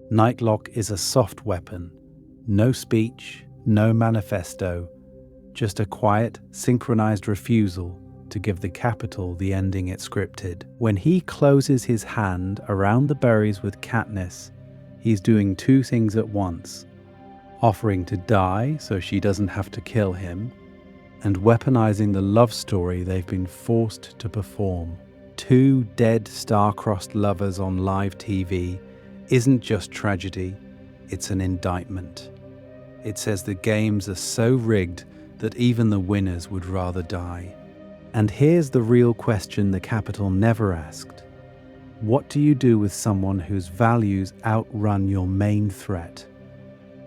Nightlock is a soft weapon. No speech, no manifesto, just a quiet, synchronized refusal to give the Capitol the ending it scripted. When he closes his hand around the berries with Katniss, he's doing two things at once: offering to die so she doesn't have to kill him, and weaponizing the love story they've been forced to perform. Two dead star-crossed lovers on live TV isn't just tragedy, it's an indictment. It says the games are so rigged that even the winners would rather die. And here's the real question the Capitol never asked. What do you do with someone whose values outrun your main threat?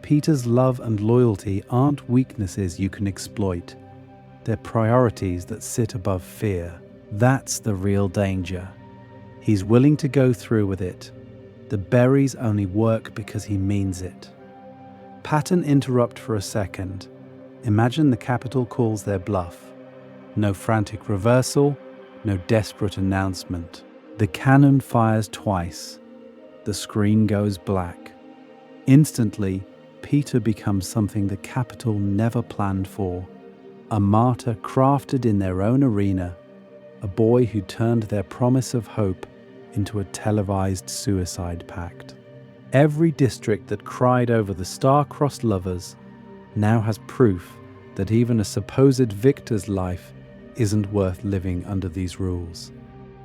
Peeta's love and loyalty aren't weaknesses you can exploit. They're priorities that sit above fear. That's the real danger. He's willing to go through with it. The berries only work because he means it. Pattern interrupt for a second. Imagine the Capitol calls their bluff. No frantic reversal, no desperate announcement. The cannon fires twice. The screen goes black. Instantly, Peeta becomes something the Capitol never planned for: a martyr crafted in their own arena, a boy who turned their promise of hope into a televised suicide pact. Every district that cried over the star-crossed lovers now has proof that even a supposed victor's life isn't worth living under these rules.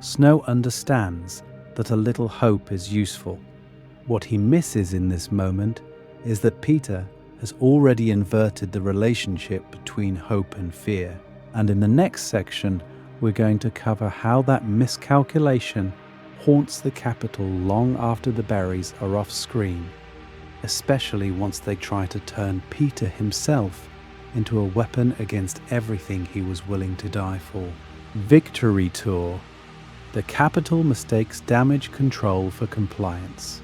Snow understands that a little hope is useful. What he misses in this moment is that Peeta has already inverted the relationship between hope and fear. And in the next section, we're going to cover how that miscalculation haunts the capital long after the berries are off screen, especially once they try to turn Peeta himself into a weapon against everything he was willing to die for. Victory Tour. The capital mistakes damage control for compliance.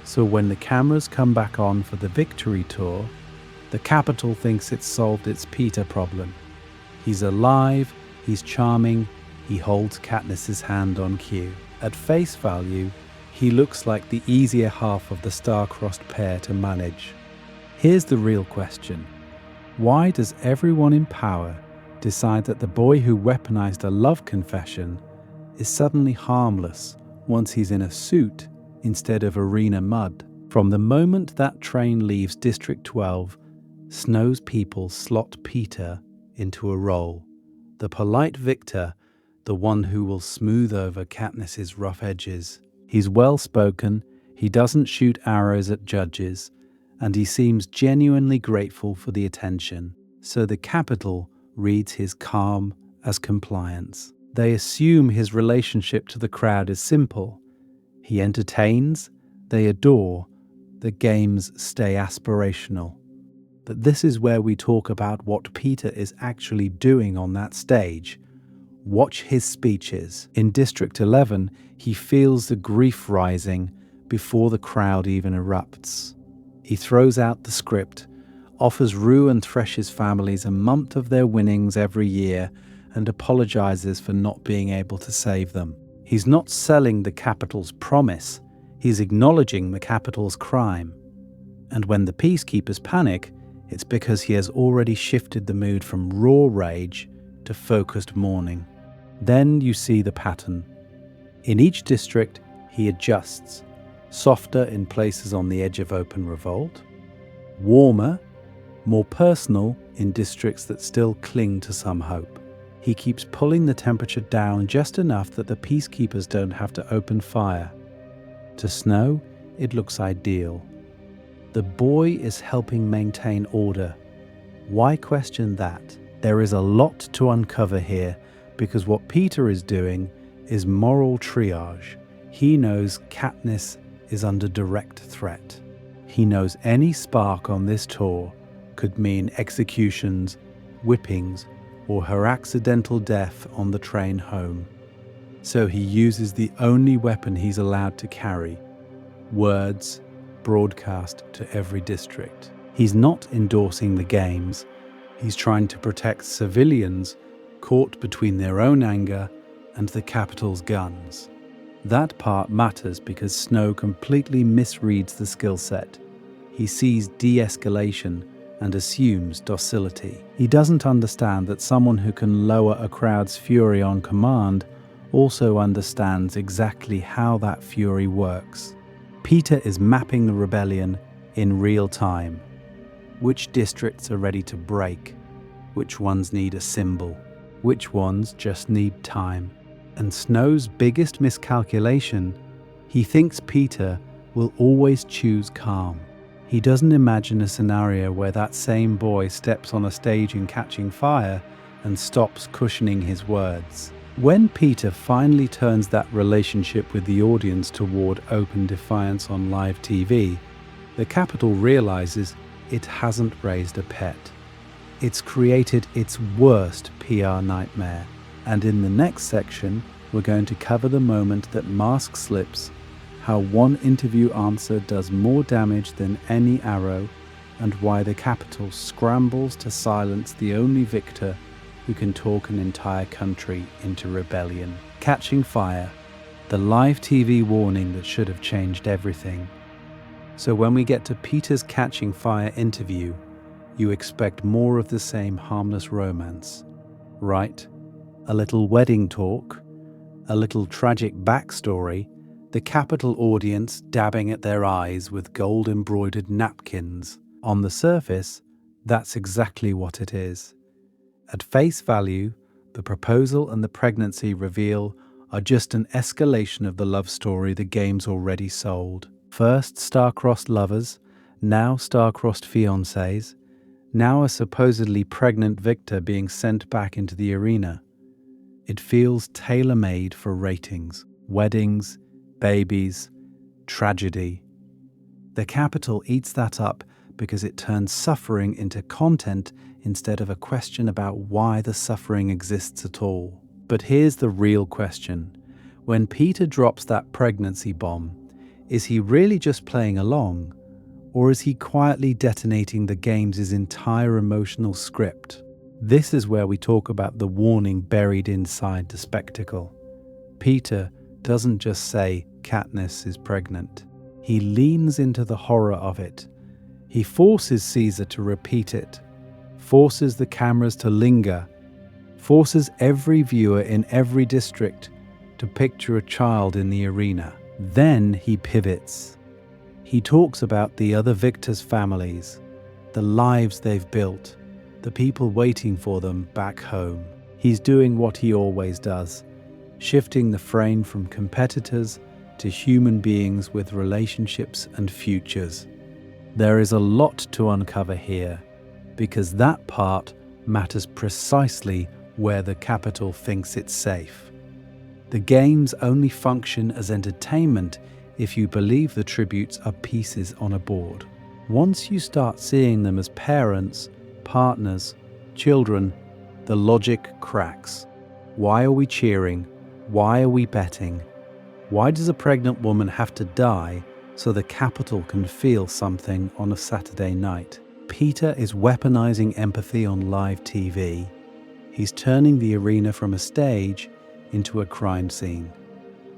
So when the cameras come back on for the victory tour, the capital thinks it's solved its Peeta problem. He's alive, he's charming, he holds Katniss's hand on cue. At face value, he looks like the easier half of the star-crossed pair to manage. Here's the real question. Why does everyone in power decide that the boy who weaponized a love confession is suddenly harmless once he's in a suit instead of arena mud? From the moment that train leaves District 12, Snow's people slot Peeta into a role. The polite victor, the one who will smooth over Katniss's rough edges. He's well-spoken, he doesn't shoot arrows at judges, and he seems genuinely grateful for the attention. So the capital reads his calm as compliance. They assume his relationship to the crowd is simple. He entertains, they adore, the games stay aspirational. But this is where we talk about what Peeta is actually doing on that stage. Watch his speeches. In District 11, he feels the grief rising before the crowd even erupts. He throws out the script, offers Rue and Thresh's families a month of their winnings every year, and apologizes for not being able to save them. He's not selling the capital's promise, he's acknowledging the capital's crime. And when the peacekeepers panic, it's because he has already shifted the mood from raw rage to focused mourning. Then you see the pattern. In each district, he adjusts, softer in places on the edge of open revolt, warmer, more personal in districts that still cling to some hope. He keeps pulling the temperature down just enough that the peacekeepers don't have to open fire. To Snow, it looks ideal. The boy is helping maintain order. Why question that? There is a lot to uncover here, because what Peeta is doing is moral triage. He knows Katniss is under direct threat. He knows any spark on this tour could mean executions, whippings, or her accidental death on the train home. So he uses the only weapon he's allowed to carry, words broadcast to every district. He's not endorsing the games, he's trying to protect civilians caught between their own anger and the capital's guns. That part matters because Snow completely misreads the skill set. He sees de-escalation and assumes docility. He doesn't understand that someone who can lower a crowd's fury on command also understands exactly how that fury works. Peeta is mapping the rebellion in real time. Which districts are ready to break? Which ones need a symbol? Which ones just need time? And Snow's biggest miscalculation, he thinks Peeta will always choose calm. He doesn't imagine a scenario where that same boy steps on a stage in Catching Fire and stops cushioning his words. When Peeta finally turns that relationship with the audience toward open defiance on live TV, the capital realizes it hasn't raised a pet. It's created its worst PR nightmare. And in the next section, we're going to cover the moment that mask slips, how one interview answer does more damage than any arrow, and why the capital scrambles to silence the only victor who can talk an entire country into rebellion. Catching Fire, the live TV warning that should have changed everything. So when we get to Peeta's Catching Fire interview, you expect more of the same harmless romance, right? A little wedding talk, a little tragic backstory, the capital audience dabbing at their eyes with gold-embroidered napkins. On the surface, that's exactly what it is. At face value, the proposal and the pregnancy reveal are just an escalation of the love story the game's already sold. First star-crossed lovers, now star-crossed fiancés, now a supposedly pregnant victor being sent back into the arena. It feels tailor-made for ratings, weddings, babies, tragedy. The capital eats that up because it turns suffering into content instead of a question about why the suffering exists at all. But here's the real question. When Peeta drops that pregnancy bomb, is he really just playing along, or is he quietly detonating the game's entire emotional script? This is where we talk about the warning buried inside the spectacle. Peeta doesn't just say Katniss is pregnant. He leans into the horror of it. He forces Caesar to repeat it, forces the cameras to linger, forces every viewer in every district to picture a child in the arena. Then he pivots. He talks about the other victors' families, the lives they've built, the people waiting for them back home. He's doing what he always does, shifting the frame from competitors to human beings with relationships and futures. There is a lot to uncover here, because that part matters precisely where the capital thinks it's safe. The games only function as entertainment if you believe the tributes are pieces on a board. Once you start seeing them as parents, partners, children, the logic cracks. Why are we cheering? Why are we betting? Why does a pregnant woman have to die so the capital can feel something on a Saturday night? Peeta is weaponizing empathy on live TV. He's turning the arena from a stage into a crime scene.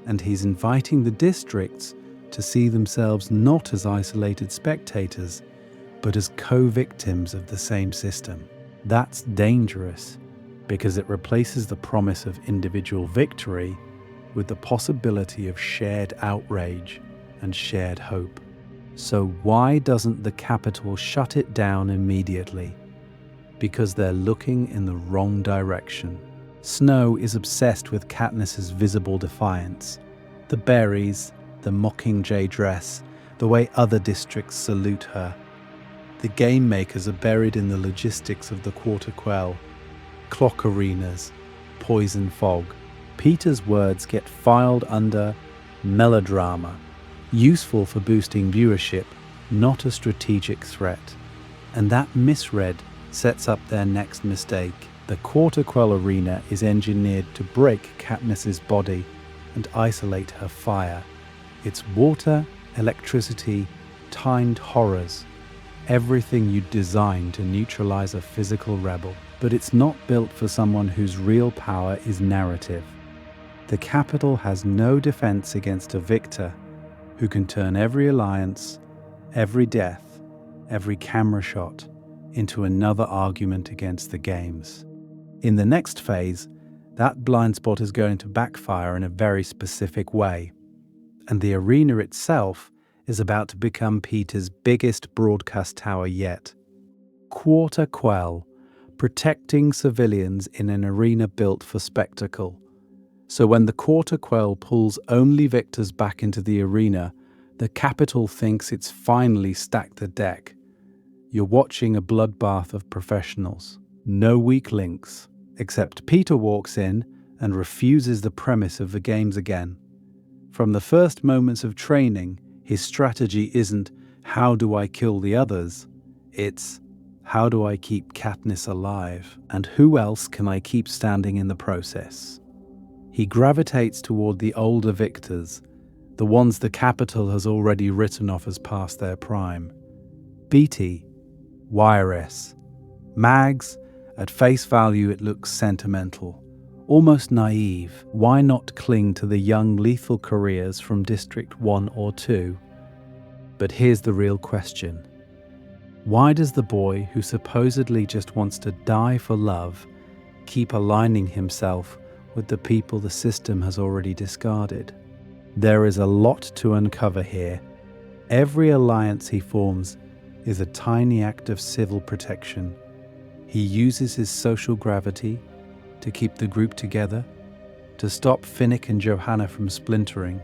And he's inviting the districts to see themselves not as isolated spectators, but as co-victims of the same system. That's dangerous because it replaces the promise of individual victory with the possibility of shared outrage and shared hope. So why doesn't the capital shut it down immediately? Because they're looking in the wrong direction. Snow is obsessed with Katniss's visible defiance. The berries, the Mockingjay dress, the way other districts salute her. The game makers are buried in the logistics of the Quarter Quell, clock arenas, poison fog. Peeta's words get filed under melodrama, useful for boosting viewership, not a strategic threat. And that misread sets up their next mistake. The Quarter Quell arena is engineered to break Katniss's body and isolate her fire. It's water, electricity, timed horrors, everything you'd design to neutralize a physical rebel. But it's not built for someone whose real power is narrative. The capital has no defense against a victor who can turn every alliance, every death, every camera shot into another argument against the games. In the next phase, that blind spot is going to backfire in a very specific way, and the arena itself is about to become Peeta's biggest broadcast tower yet. Quarter Quell, protecting civilians in an arena built for spectacle. So when the Quarter Quell pulls only victors back into the arena, the capital thinks it's finally stacked the deck. You're watching a bloodbath of professionals. No weak links, except Peeta walks in and refuses the premise of the games again. From the first moments of training, his strategy isn't, how do I kill the others? It's, how do I keep Katniss alive? And who else can I keep standing in the process? He gravitates toward the older victors, the ones the capital has already written off as past their prime. Beatty, Wiress, Mags, at face value it looks sentimental, almost naive. Why not cling to the young lethal careers from District 1 or 2? But here's the real question. Why does the boy who supposedly just wants to die for love keep aligning himself with the people the system has already discarded? There is a lot to uncover here. Every alliance he forms is a tiny act of civil protection. He uses his social gravity to keep the group together, to stop Finnick and Johanna from splintering,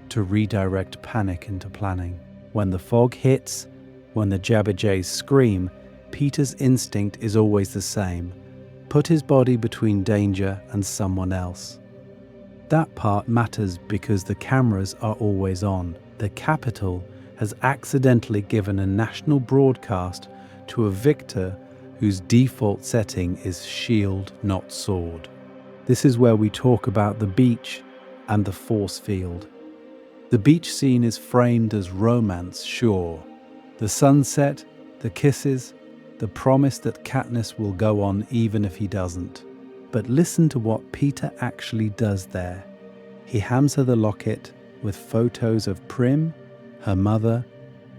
to redirect panic into planning. When the fog hits, when the Jabberjays scream, Peter's instinct is always the same: put his body between danger and someone else. That part matters because the cameras are always on. The Capitol has accidentally given a national broadcast to a victor whose default setting is shield, not sword. This is where we talk about the beach and the force field. The beach scene is framed as romance, sure. The sunset, the kisses, the promise that Katniss will go on even if he doesn't. But listen to what Peeta actually does there. He hands her the locket with photos of Prim, her mother,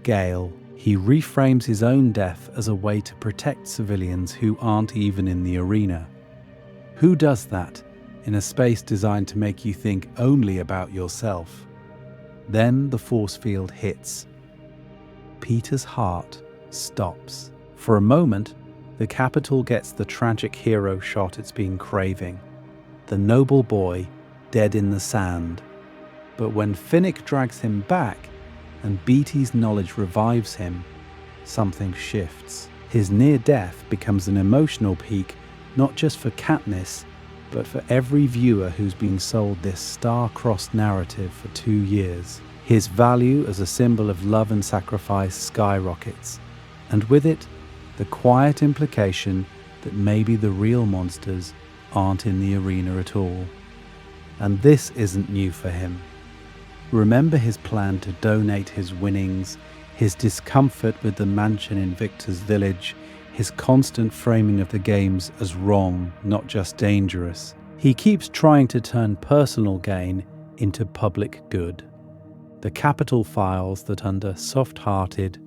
Gale. He reframes his own death as a way to protect civilians who aren't even in the arena. Who does that in a space designed to make you think only about yourself? Then the force field hits. Peter's heart stops. For a moment, the Capitol gets the tragic hero shot it's been craving. The noble boy dead in the sand. But when Finnick drags him back and Beety's knowledge revives him, something shifts. His near death becomes an emotional peak, not just for Katniss, but for every viewer who's been sold this star-crossed narrative for 2 years. His value as a symbol of love and sacrifice skyrockets, and with it, the quiet implication that maybe the real monsters aren't in the arena at all. And this isn't new for him. Remember his plan to donate his winnings, his discomfort with the mansion in Victor's village, his constant framing of the games as wrong, not just dangerous. He keeps trying to turn personal gain into public good. The Capitol files that under soft-hearted,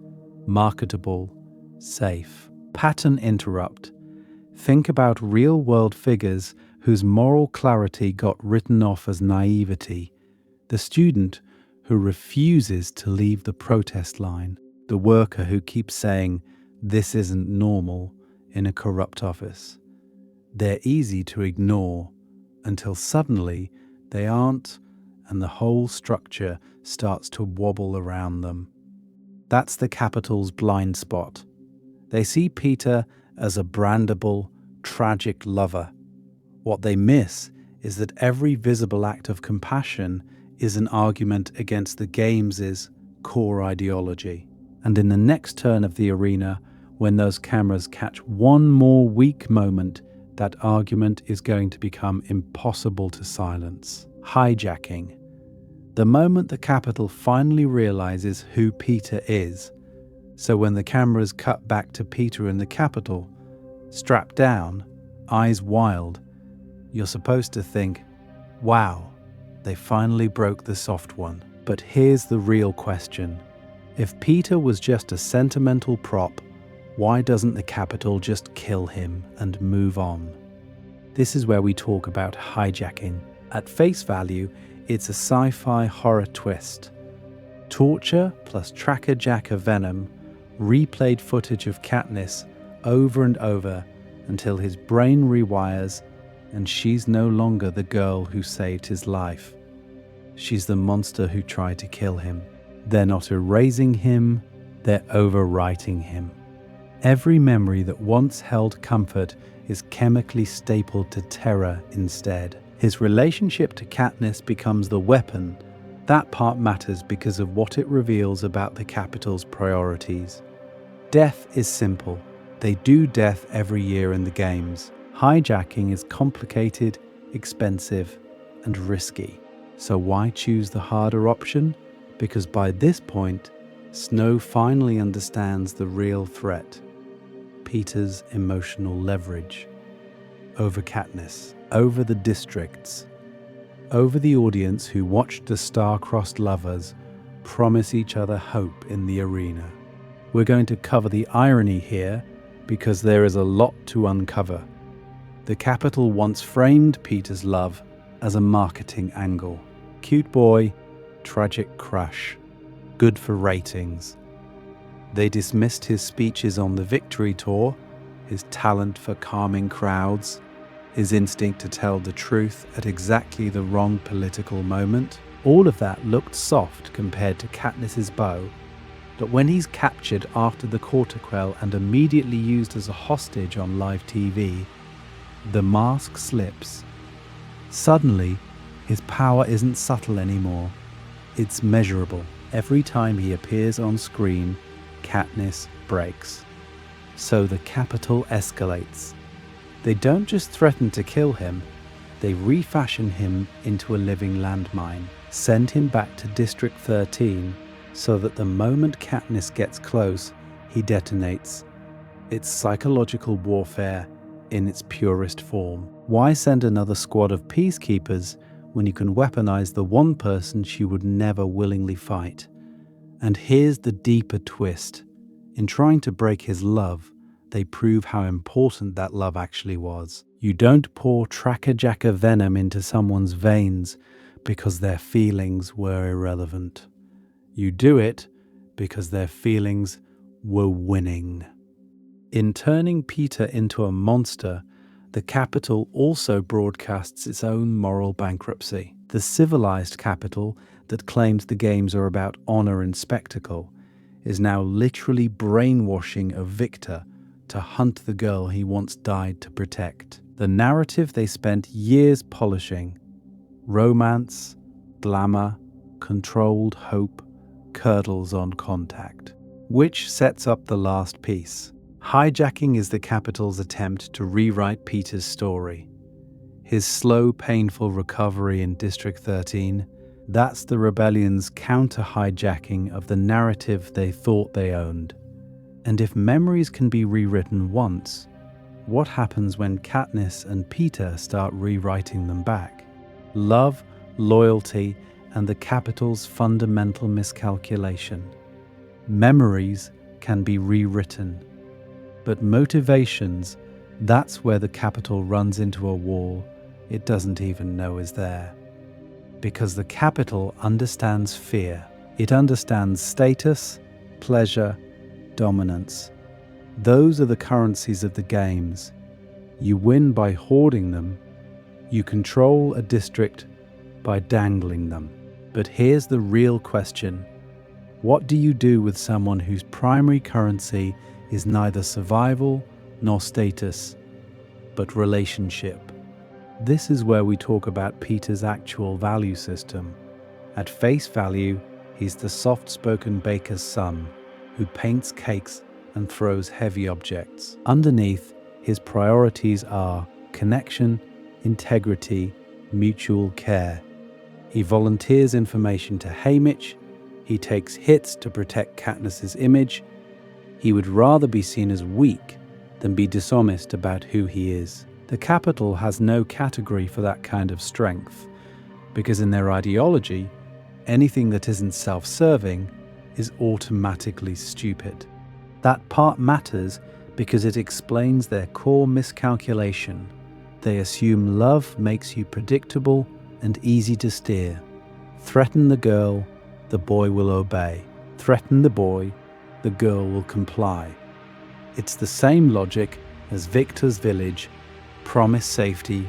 marketable, safe. Pattern interrupt. Think about real-world figures whose moral clarity got written off as naivety. The student who refuses to leave the protest line. The worker who keeps saying, "This isn't normal," in a corrupt office. They're easy to ignore until suddenly they aren't, and the whole structure starts to wobble around them. That's the Capitol's blind spot. They see Peeta as a brandable, tragic lover. What they miss is that every visible act of compassion is an argument against the games' core ideology. And in the next turn of the arena, when those cameras catch one more weak moment, that argument is going to become impossible to silence. Hijacking. The moment the Capitol finally realizes who Peeta is. So when the cameras cut back to Peeta in the Capitol, strapped down, eyes wild, you're supposed to think, wow, they finally broke the soft one. But here's the real question. If Peeta was just a sentimental prop, why doesn't the Capitol just kill him and move on? This is where we talk about hijacking. At face value, it's a sci-fi horror twist. Torture plus Tracker Jacker venom, replayed footage of Katniss over and over until his brain rewires and she's no longer the girl who saved his life. She's the monster who tried to kill him. They're not erasing him, they're overwriting him. Every memory that once held comfort is chemically stapled to terror instead. His relationship to Katniss becomes the weapon. That part matters because of what it reveals about the Capitol's priorities. Death is simple. They do death every year in the games. Hijacking is complicated, expensive, and risky. So why choose the harder option? Because by this point, Snow finally understands the real threat. Peeta's emotional leverage. Over Katniss, over the districts, over the audience who watched the star-crossed lovers promise each other hope in the arena. We're going to cover the irony here because there is a lot to uncover. The Capitol once framed Peeta's love as a marketing angle. Cute boy, tragic crush, good for ratings. They dismissed his speeches on the victory tour, his talent for calming crowds, his instinct to tell the truth at exactly the wrong political moment. All of that looked soft compared to Katniss's bow, but when he's captured after the Quarterquell and immediately used as a hostage on live TV, the mask slips. Suddenly, his power isn't subtle anymore. It's measurable. Every time he appears on screen, Katniss breaks. So the Capitol escalates. They don't just threaten to kill him, they refashion him into a living landmine, send him back to District 13 so that the moment Katniss gets close, he detonates. It's psychological warfare in its purest form. Why send another squad of peacekeepers when you can weaponize the one person she would never willingly fight? And here's the deeper twist. In trying to break his love, they prove how important that love actually was. You don't pour tracker-jacker venom into someone's veins because their feelings were irrelevant. You do it because their feelings were winning. In turning Peeta into a monster, the Capitol also broadcasts its own moral bankruptcy. The civilized Capitol that claims the games are about honor and spectacle is now literally brainwashing a victor to hunt the girl he once died to protect. The narrative they spent years polishing, romance, glamour, controlled hope, curdles on contact. Which sets up the last piece. Hijacking is the Capitol's attempt to rewrite Peeta's story. His slow, painful recovery in District 13, that's the rebellion's counter-hijacking of the narrative they thought they owned. And if memories can be rewritten once, what happens when Katniss and Peeta start rewriting them back? Love, loyalty, and the Capitol's fundamental miscalculation. Memories can be rewritten, but motivations, that's where the Capitol runs into a wall it doesn't even know is there. Because the Capitol understands fear. It understands status, pleasure, dominance. Those are the currencies of the games. You win by hoarding them. You control a district by dangling them. But here's the real question. What do you do with someone whose primary currency is neither survival nor status, but relationship? This is where we talk about Peeta's actual value system. At face value, he's the soft-spoken baker's son who paints cakes and throws heavy objects. Underneath, his priorities are connection, integrity, mutual care. He volunteers information to Haymitch. He takes hits to protect Katniss's image. He would rather be seen as weak than be dishonest about who he is. The Capitol has no category for that kind of strength, because in their ideology, anything that isn't self-serving is automatically stupid. That part matters because it explains their core miscalculation. They assume love makes you predictable and easy to steer. Threaten the girl, the boy will obey. Threaten the boy, the girl will comply. It's the same logic as Victor's village. Promise safety,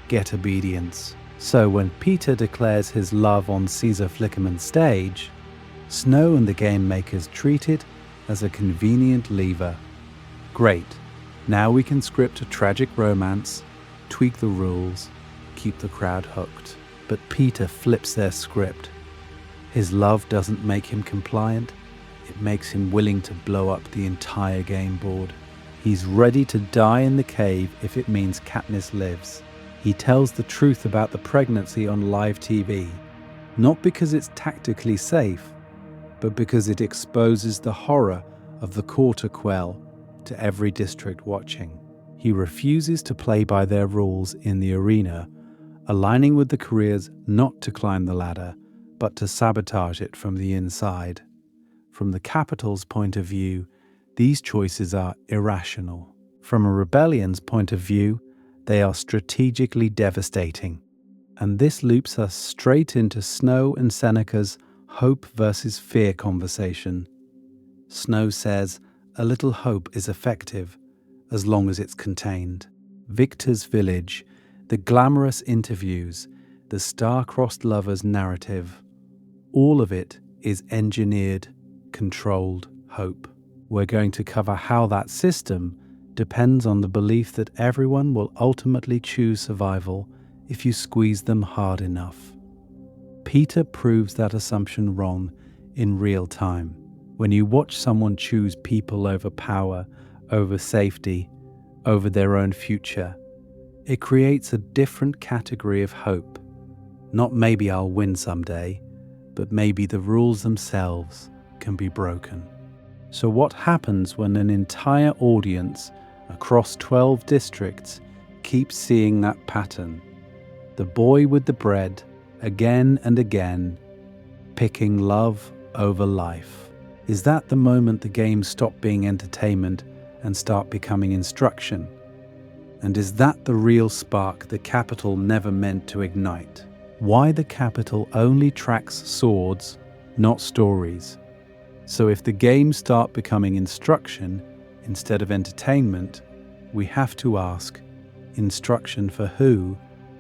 get obedience. So when Peeta declares his love on Caesar Flickerman's stage, Snow and the game makers treat it as a convenient lever. Great, now we can script a tragic romance, tweak the rules, keep the crowd hooked. But Peeta flips their script. His love doesn't make him compliant, it makes him willing to blow up the entire game board. He's ready to die in the cave if it means Katniss lives. He tells the truth about the pregnancy on live TV, not because it's tactically safe, but because it exposes the horror of the Quarterquell to every district watching. He refuses to play by their rules in the arena, aligning with the careers not to climb the ladder, but to sabotage it from the inside. From the Capitol's point of view, These choices are irrational. From a rebellion's point of view, they are strategically devastating. And this loops us straight into Snow and Seneca's hope versus fear conversation. Snow says, "A little hope is effective as long as it's contained." Victor's village, the glamorous interviews, the star-crossed lovers narrative, all of it is engineered, controlled hope. We're going to cover how that system depends on the belief that everyone will ultimately choose survival if you squeeze them hard enough. Peeta proves that assumption wrong in real time. When you watch someone choose people over power, over safety, over their own future, it creates a different category of hope. Not maybe I'll win someday, but maybe the rules themselves can be broken. So what happens when an entire audience across 12 districts keeps seeing that pattern? The boy with the bread, again and again, picking love over life. Is that the moment the games stop being entertainment and start becoming instruction? And is that the real spark the capital never meant to ignite? Why the capital only tracks swords, not stories? So if the games start becoming instruction instead of entertainment, we have to ask, instruction for who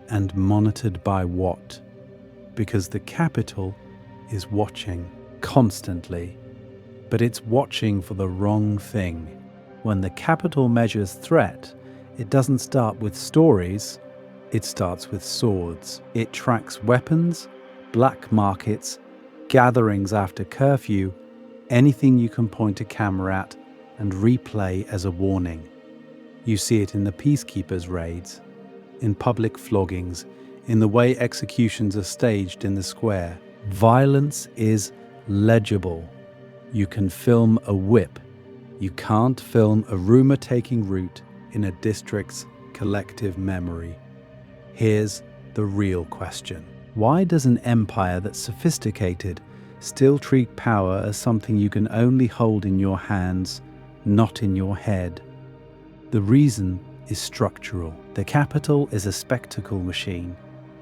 and monitored by what? Because the capital is watching constantly, but it's watching for the wrong thing. When the capital measures threat, it doesn't start with stories, it starts with swords. It tracks weapons, black markets, gatherings after curfew, anything you can point a camera at and replay as a warning. You see it in the peacekeepers' raids, in public floggings, in the way executions are staged in the square. Violence is legible. You can film a whip. You can't film a rumor-taking route in a district's collective memory. Here's the real question. Why does an empire that's sophisticated still treat power as something you can only hold in your hands, not in your head? The reason is structural. The capital is a spectacle machine.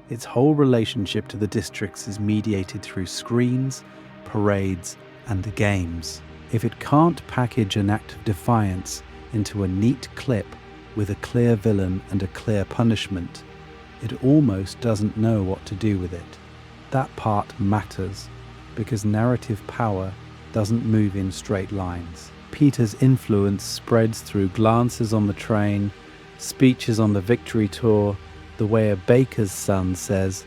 Its whole relationship to the districts is mediated through screens, parades, and games. If it can't package an act of defiance into a neat clip with a clear villain and a clear punishment, it almost doesn't know what to do with it. That part matters, because narrative power doesn't move in straight lines. Peeta's influence spreads through glances on the train, speeches on the victory tour, the way a baker's son says,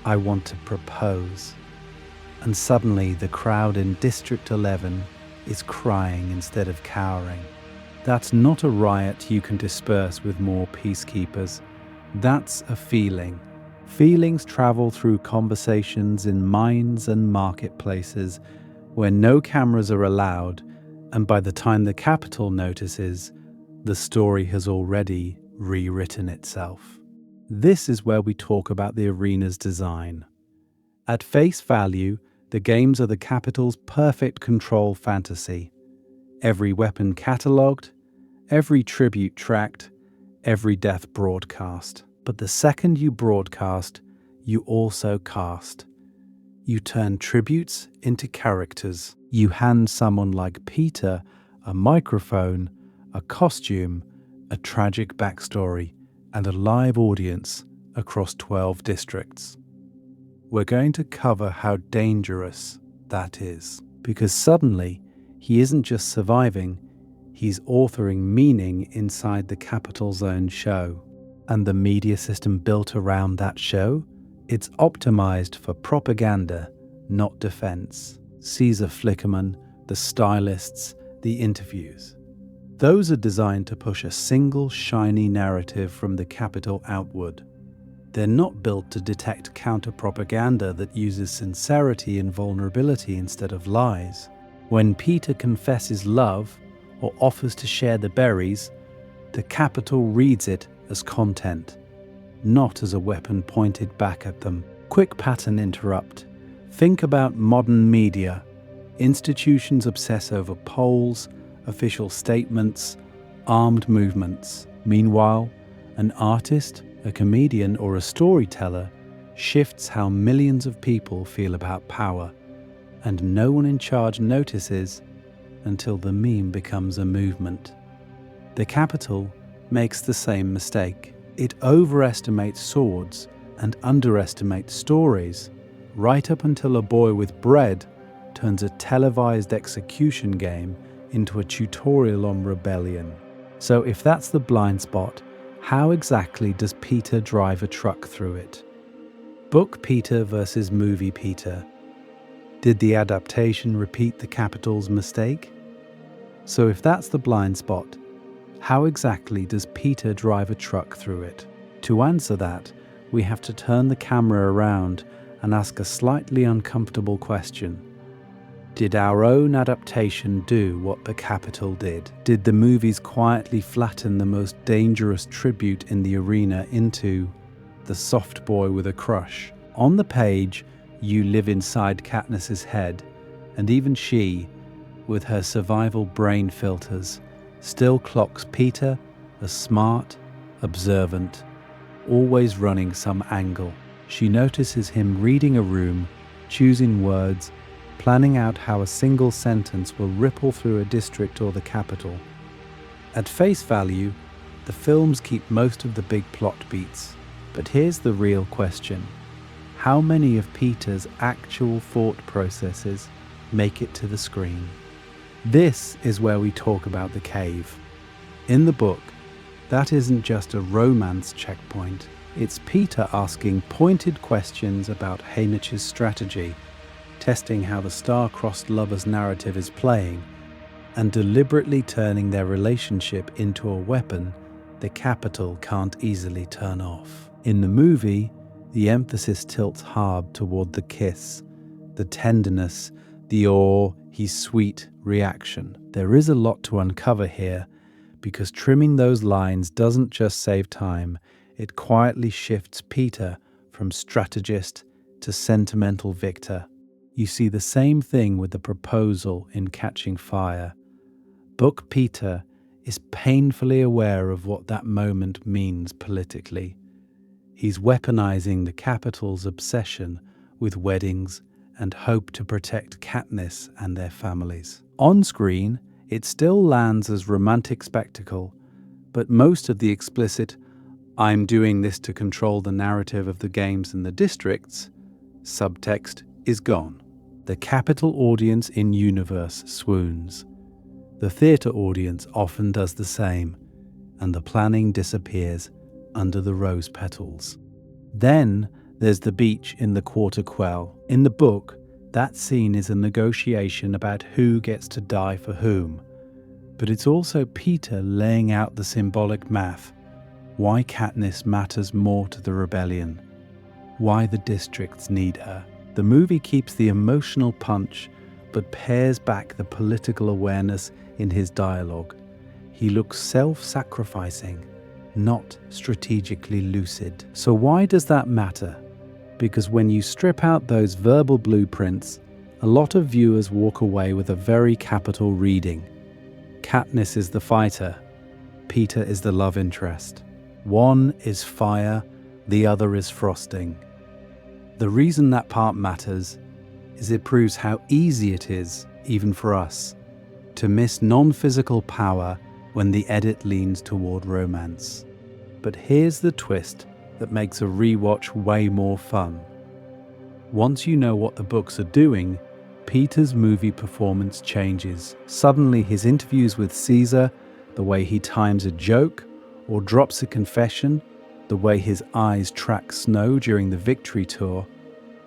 "I want to propose." And suddenly the crowd in District 11 is crying instead of cowering. That's not a riot you can disperse with more peacekeepers. That's a feeling. Feelings travel through conversations in mines and marketplaces where no cameras are allowed, and by the time the capital notices, the story has already rewritten itself. This is where we talk about the arena's design. At face value, the games are the capital's perfect control fantasy. Every weapon catalogued, every tribute tracked, every death broadcast. But the second you broadcast, you also cast. You turn tributes into characters. You hand someone like Peeta a microphone, a costume, a tragic backstory, and a live audience across 12 districts. We're going to cover how dangerous that is, because suddenly he isn't just surviving, he's authoring meaning inside the capital's own show. And the media system built around that show, it's optimized for propaganda, not defense. Caesar Flickerman, the stylists, the interviews. Those are designed to push a single shiny narrative from the capital outward. They're not built to detect counter-propaganda that uses sincerity and vulnerability instead of lies. When Peeta confesses love or offers to share the berries, the capital reads it as content, not as a weapon pointed back at them. Quick pattern interrupt. Think about modern media. Institutions obsess over polls, official statements, armed movements. Meanwhile, an artist, a comedian, or a storyteller shifts how millions of people feel about power, and no one in charge notices until the meme becomes a movement. The Capitol makes the same mistake. It overestimates swords and underestimates stories, right up until a boy with bread turns a televised execution game into a tutorial on rebellion. So if that's the blind spot, how exactly does Peeta drive a truck through it? Book Peeta versus movie Peeta. Did the adaptation repeat the Capitol's mistake? So if that's the blind spot, how exactly does Peeta drive a truck through it? To answer that, we have to turn the camera around and ask a slightly uncomfortable question. Did our own adaptation do what the Capitol did? Did the movies quietly flatten the most dangerous tribute in the arena into the soft boy with a crush? On the page, you live inside Katniss's head, and even she, with her survival brain filters, still clocks Peeta as smart, observant, always running some angle. She notices him reading a room, choosing words, planning out how a single sentence will ripple through a district or the Capitol. At face value, the films keep most of the big plot beats. But here's the real question. How many of Peeta's actual thought processes make it to the screen? This is where we talk about the cave. In the book, that isn't just a romance checkpoint. It's Peeta asking pointed questions about Haymitch's strategy, testing how the star-crossed lovers narrative is playing, and deliberately turning their relationship into a weapon the Capitol can't easily turn off. In the movie, the emphasis tilts hard toward the kiss, the tenderness, the he's sweet reaction. There is a lot to uncover here, because trimming those lines doesn't just save time, it quietly shifts Peeta from strategist to sentimental victor. You see the same thing with the proposal in Catching Fire. Book Peeta is painfully aware of what that moment means politically. He's weaponizing the Capitol's obsession with weddings and hope to protect Katniss and their families. On screen, it still lands as romantic spectacle, but most of the explicit "I'm doing this to control the narrative of the games and the districts" subtext is gone. The Capitol audience in universe swoons. The theatre audience often does the same, and the planning disappears under the rose petals. Then there's the beach in the Quarter Quell. In the book, that scene is a negotiation about who gets to die for whom. But it's also Peeta laying out the symbolic math. Why Katniss matters more to the rebellion. Why the districts need her. The movie keeps the emotional punch, but pares back the political awareness in his dialogue. He looks self-sacrificing, not strategically lucid. So why does that matter? Because when you strip out those verbal blueprints, a lot of viewers walk away with a very Capitol reading. Katniss is the fighter, Peeta is the love interest. One is fire, the other is frosting. The reason that part matters is it proves how easy it is, even for us, to miss non-physical power when the edit leans toward romance. But here's the twist that makes a rewatch way more fun. Once you know what the books are doing, Peeta's movie performance changes. Suddenly his interviews with Caesar, the way he times a joke or drops a confession, the way his eyes track snow during the victory tour,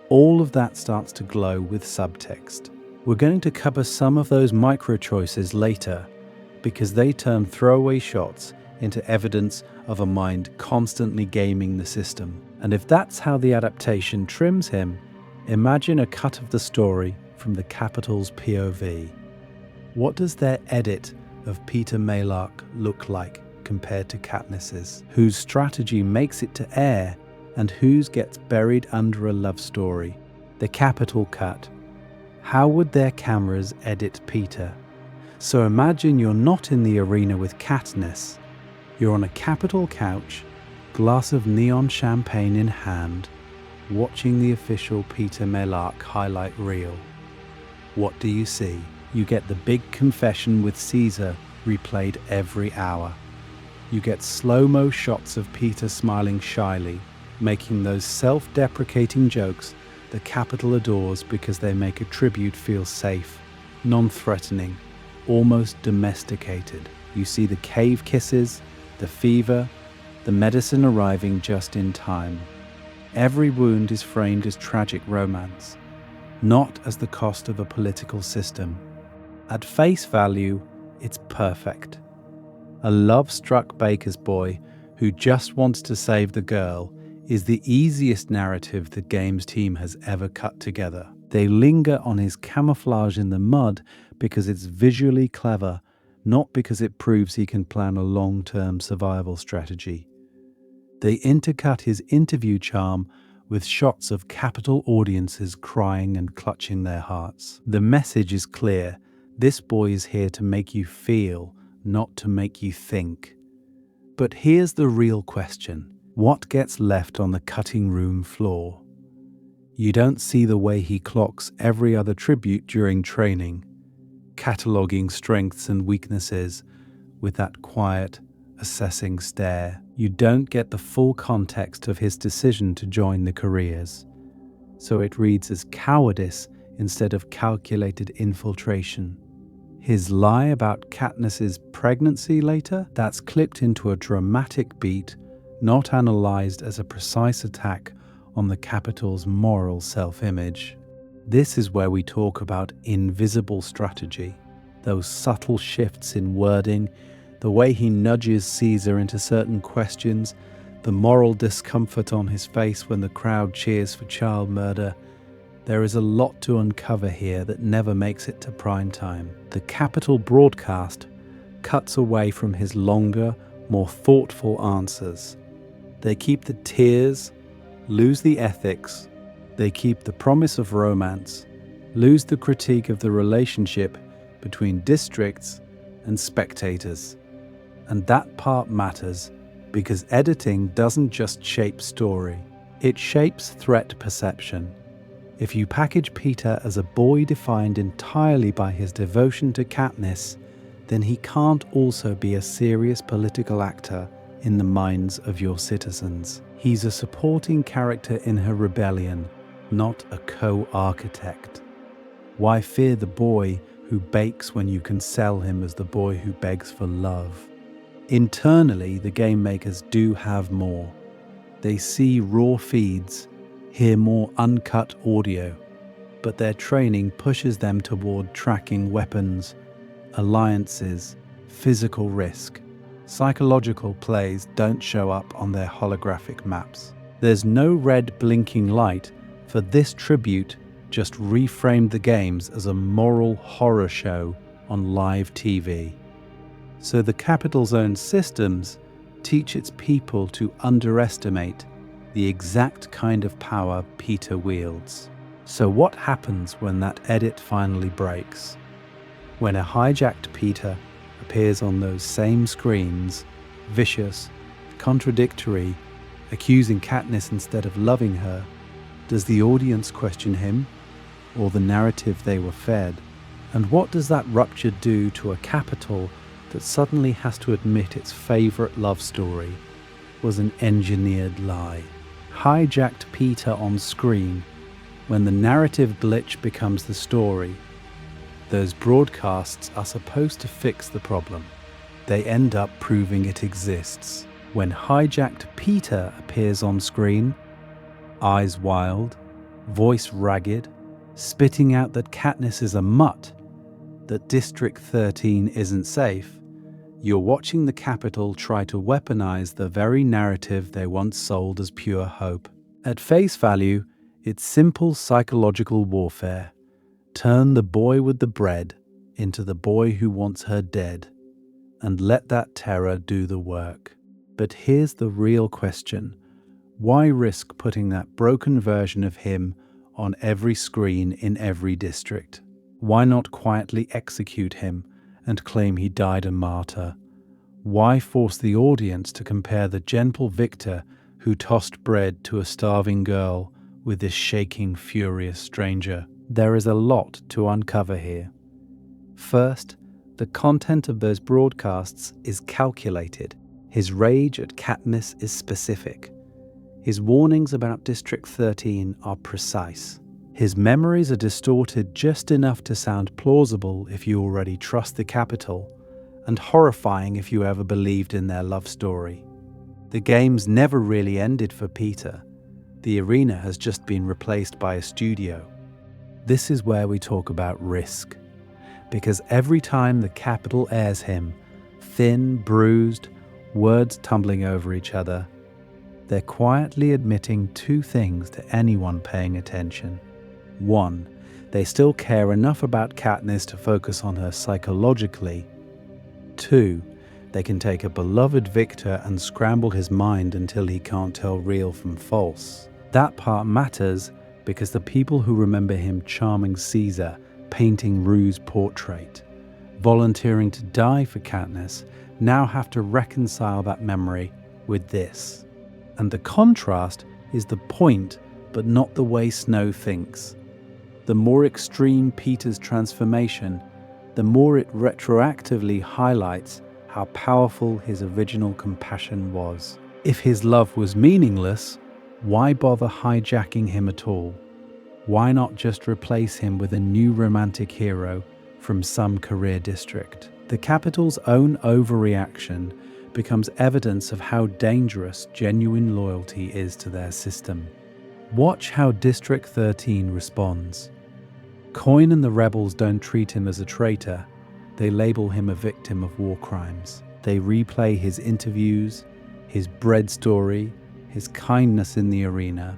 all of that starts to glow with subtext. We're going to cover some of those micro choices later, because they turn throwaway shots into evidence of a mind constantly gaming the system. And if that's how the adaptation trims him, imagine a cut of the story from the Capitol's POV. What does their edit of Peeta Mellark look like compared to Katniss's? Whose strategy makes it to air and whose gets buried under a love story? The Capitol cut. How would their cameras edit Peeta? So imagine you're not in the arena with Katniss. You're on a Capitol couch, glass of neon champagne in hand, watching the official Peeta Mellark highlight reel. What do you see? You get the big confession with Caesar replayed every hour. You get slow-mo shots of Peeta smiling shyly, making those self-deprecating jokes the Capitol adores because they make a tribute feel safe, non-threatening, almost domesticated. You see the cave kisses, the fever, the medicine arriving just in time. Every wound is framed as tragic romance, not as the cost of a political system. At face value, it's perfect. A love-struck baker's boy who just wants to save the girl is the easiest narrative the game's team has ever cut together. They linger on his camouflage in the mud because it's visually clever, not because it proves he can plan a long-term survival strategy. They intercut his interview charm with shots of Capitol audiences crying and clutching their hearts. The message is clear. This boy is here to make you feel, not to make you think. But here's the real question. What gets left on the cutting room floor? You don't see the way he clocks every other tribute during training, cataloguing strengths and weaknesses with that quiet, assessing stare. You don't get the full context of his decision to join the careers, so it reads as cowardice instead of calculated infiltration. His lie about Katniss's pregnancy later, that's clipped into a dramatic beat, not analysed as a precise attack on the Capitol's moral self-image. This is where we talk about invisible strategy, those subtle shifts in wording, the way he nudges Caesar into certain questions, the moral discomfort on his face when the crowd cheers for child murder. There is a lot to uncover here that never makes it to prime time. The Capitol broadcast cuts away from his longer, more thoughtful answers. They keep the tears, lose the ethics. They keep the promise of romance, lose the critique of the relationship between districts and spectators. And that part matters because editing doesn't just shape story, it shapes threat perception. If you package Peeta as a boy defined entirely by his devotion to Katniss, then he can't also be a serious political actor in the minds of your citizens. He's a supporting character in her rebellion, not a co-architect. Why fear the boy who bakes when you can sell him as the boy who begs for love? Internally, the game makers do have more. They see raw feeds, hear more uncut audio, but their training pushes them toward tracking weapons, alliances, physical risk. Psychological plays don't show up on their holographic maps. There's no red blinking light, for this tribute just reframed the games as a moral horror show on live TV. So the Capitol's own systems teach its people to underestimate the exact kind of power Peeta wields. So what happens when that edit finally breaks? When a hijacked Peeta appears on those same screens, vicious, contradictory, accusing Katniss instead of loving her, does the audience question him or the narrative they were fed? And what does that rupture do to a Capitol that suddenly has to admit its favorite love story was an engineered lie? Hijacked Peeta on screen, when the narrative glitch becomes the story, those broadcasts are supposed to fix the problem. They end up proving it exists. When hijacked Peeta appears on screen, eyes wild, voice ragged, spitting out that Katniss is a mutt, that District 13 isn't safe, you're watching the Capitol try to weaponize the very narrative they once sold as pure hope. At face value, it's simple psychological warfare. Turn the boy with the bread into the boy who wants her dead, and let that terror do the work. But here's the real question. Why risk putting that broken version of him on every screen in every district? Why not quietly execute him and claim he died a martyr? Why force the audience to compare the gentle victor who tossed bread to a starving girl with this shaking, furious stranger? There is a lot to uncover here. First, the content of those broadcasts is calculated. His rage at Katniss is specific. His warnings about District 13 are precise. His memories are distorted just enough to sound plausible if you already trust the Capitol, and horrifying if you ever believed in their love story. The games never really ended for Peeta. The arena has just been replaced by a studio. This is where we talk about risk. Because every time the Capitol airs him, thin, bruised, words tumbling over each other, they're quietly admitting two things to anyone paying attention. One, they still care enough about Katniss to focus on her psychologically. Two, they can take a beloved victor and scramble his mind until he can't tell real from false. That part matters because the people who remember him charming Caesar, painting Rue's portrait, volunteering to die for Katniss, now have to reconcile that memory with this. And the contrast is the point, but not the way Snow thinks. The more extreme Peeta's transformation, the more it retroactively highlights how powerful his original compassion was. If his love was meaningless, why bother hijacking him at all? Why not just replace him with a new romantic hero from some career district? The Capitol's own overreaction becomes evidence of how dangerous genuine loyalty is to their system. Watch how District 13 responds. Coin and the rebels don't treat him as a traitor. They label him a victim of war crimes. They replay his interviews, his bread story, his kindness in the arena,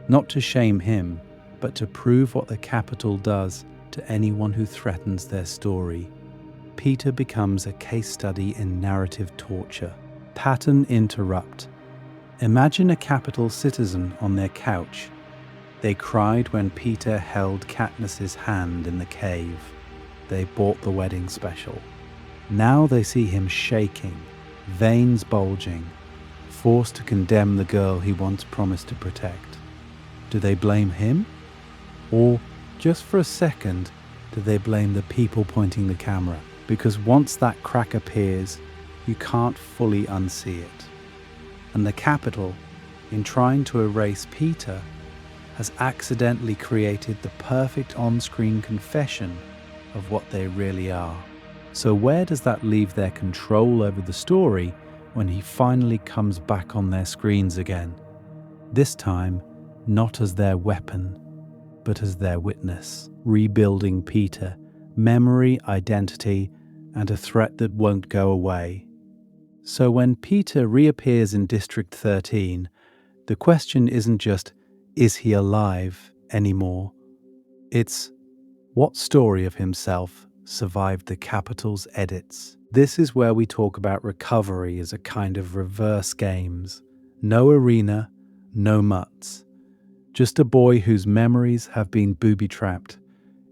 not to shame him, but to prove what the Capitol does to anyone who threatens their story. Peeta becomes a case study in narrative torture. Pattern interrupt. Imagine a Capitol citizen on their couch. They cried when Peeta held Katniss's hand in the cave. They bought the wedding special. Now they see him shaking, veins bulging, forced to condemn the girl he once promised to protect. Do they blame him? Or, just for a second, do they blame the people pointing the camera? Because once that crack appears, you can't fully unsee it. And the Capitol, in trying to erase Peeta, has accidentally created the perfect on-screen confession of what they really are. So where does that leave their control over the story when he finally comes back on their screens again? This time, not as their weapon, but as their witness, rebuilding Peeta, memory, identity, and a threat that won't go away. So when Peeta reappears in District 13, the question isn't just, is he alive anymore? It's, what story of himself survived the Capitol's edits? This is where we talk about recovery as a kind of reverse games. No arena, no mutts. Just a boy whose memories have been booby-trapped.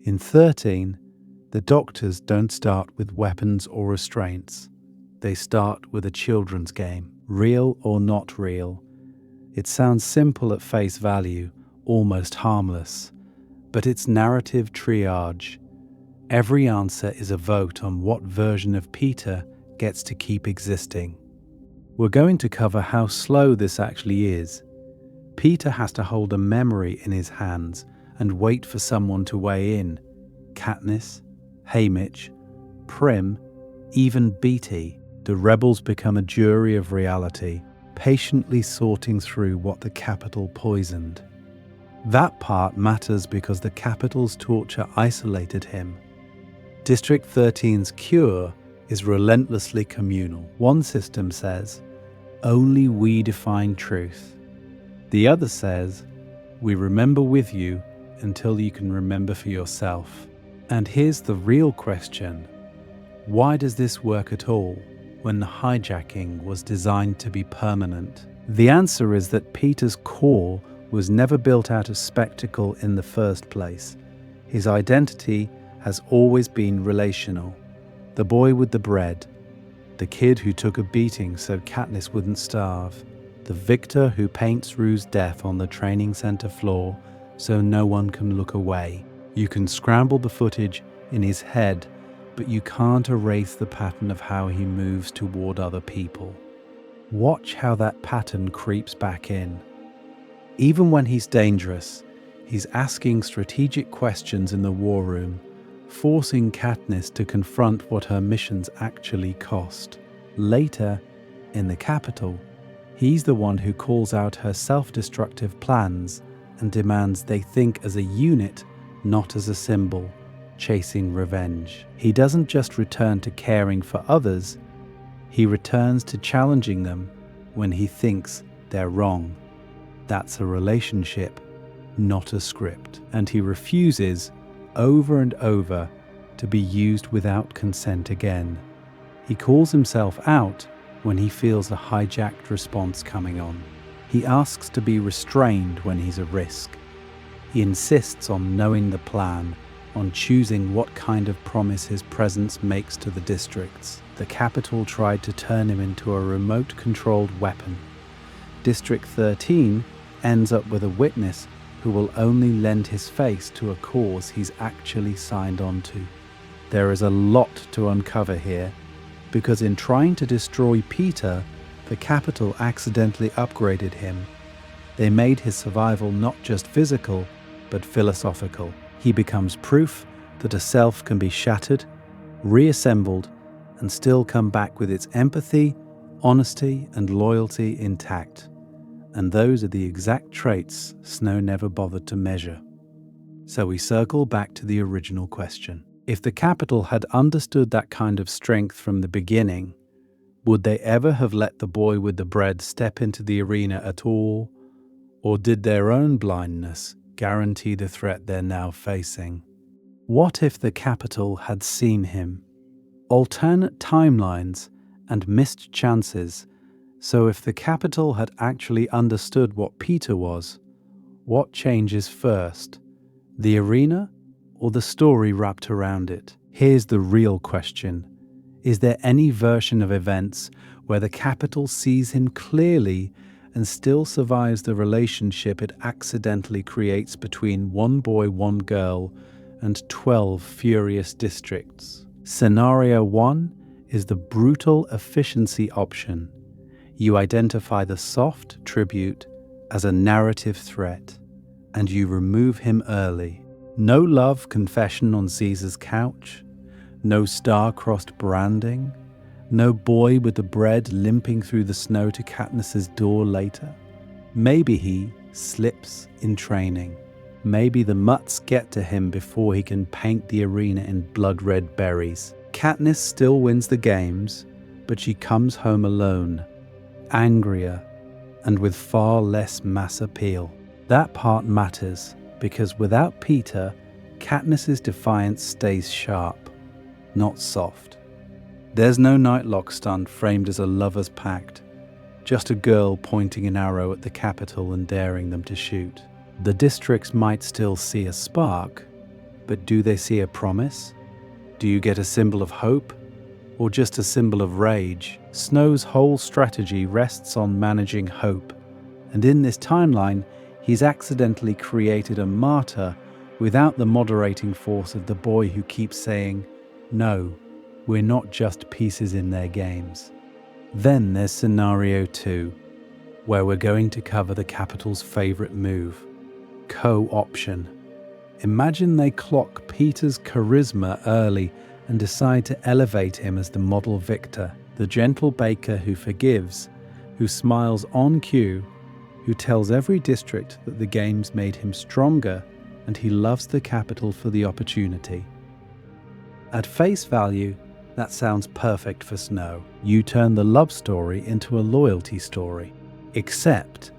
In 13, the doctors don't start with weapons or restraints. They start with a children's game, real or not real. It sounds simple at face value, almost harmless, but it's narrative triage. Every answer is a vote on what version of Peeta gets to keep existing. We're going to cover how slow this actually is. Peeta has to hold a memory in his hands and wait for someone to weigh in. Katniss, Haymitch, Prim, even Beatty. The rebels become a jury of reality, patiently sorting through what the Capitol poisoned. That part matters because the Capitol's torture isolated him. District 13's cure is relentlessly communal. One system says, only we define truth. The other says, we remember with you until you can remember for yourself. And here's the real question. Why does this work at all when the hijacking was designed to be permanent? The answer is that Peeta's core was never built out of spectacle in the first place. His identity has always been relational. The boy with the bread, the kid who took a beating so Katniss wouldn't starve, the victor who paints Rue's death on the training center floor so no one can look away. You can scramble the footage in his head, but you can't erase the pattern of how he moves toward other people. Watch how that pattern creeps back in. Even when he's dangerous, he's asking strategic questions in the war room, forcing Katniss to confront what her missions actually cost. Later, in the Capitol, he's the one who calls out her self-destructive plans and demands they think as a unit, not as a symbol, chasing revenge. He doesn't just return to caring for others, he returns to challenging them when he thinks they're wrong. That's a relationship, not a script. And he refuses, over and over, to be used without consent again. He calls himself out when he feels a hijacked response coming on. He asks to be restrained when he's a risk. He insists on knowing the plan, on choosing what kind of promise his presence makes to the districts. The Capitol tried to turn him into a remote-controlled weapon. District 13 ends up with a witness who will only lend his face to a cause he's actually signed on to. There is a lot to uncover here, because in trying to destroy Peeta, the Capitol accidentally upgraded him. They made his survival not just physical, but philosophical. He becomes proof that a self can be shattered, reassembled, and still come back with its empathy, honesty, and loyalty intact. And those are the exact traits Snow never bothered to measure. So we circle back to the original question. If the Capitol had understood that kind of strength from the beginning, would they ever have let the boy with the bread step into the arena at all? Or did their own blindness guarantee the threat they're now facing? What if the Capitol had seen him? Alternate timelines and missed chances. So if the Capitol had actually understood what Peeta was, what changes first? The arena or the story wrapped around it? Here's the real question. Is there any version of events where the Capitol sees him clearly and still survives the relationship it accidentally creates between one boy, one girl, and 12 furious districts? Scenario 1 is the brutal efficiency option. You identify the soft tribute as a narrative threat, and you remove him early. No love confession on Caesar's couch, no star-crossed branding, no boy with the bread limping through the snow to Katniss's door later. Maybe he slips in training. Maybe the mutts get to him before he can paint the arena in blood-red berries. Katniss still wins the games, but she comes home alone, angrier, and with far less mass appeal. That part matters, because without Peeta, Katniss's defiance stays sharp, not soft. There's no Nightlock stunt framed as a lover's pact, just a girl pointing an arrow at the Capitol and daring them to shoot. The districts might still see a spark, but do they see a promise? Do you get a symbol of hope, or just a symbol of rage? Snow's whole strategy rests on managing hope, and in this timeline, he's accidentally created a martyr without the moderating force of the boy who keeps saying, "No, we're not just pieces in their games." Then there's scenario 2, where we're going to cover the Capitol's favorite move, co-option. Imagine they clock Peeta's charisma early and decide to elevate him as the model victor, the gentle baker who forgives, who smiles on cue, who tells every district that the games made him stronger and he loves the Capitol for the opportunity. At face value, that sounds perfect for Snow. You turn the love story into a loyalty story. Except,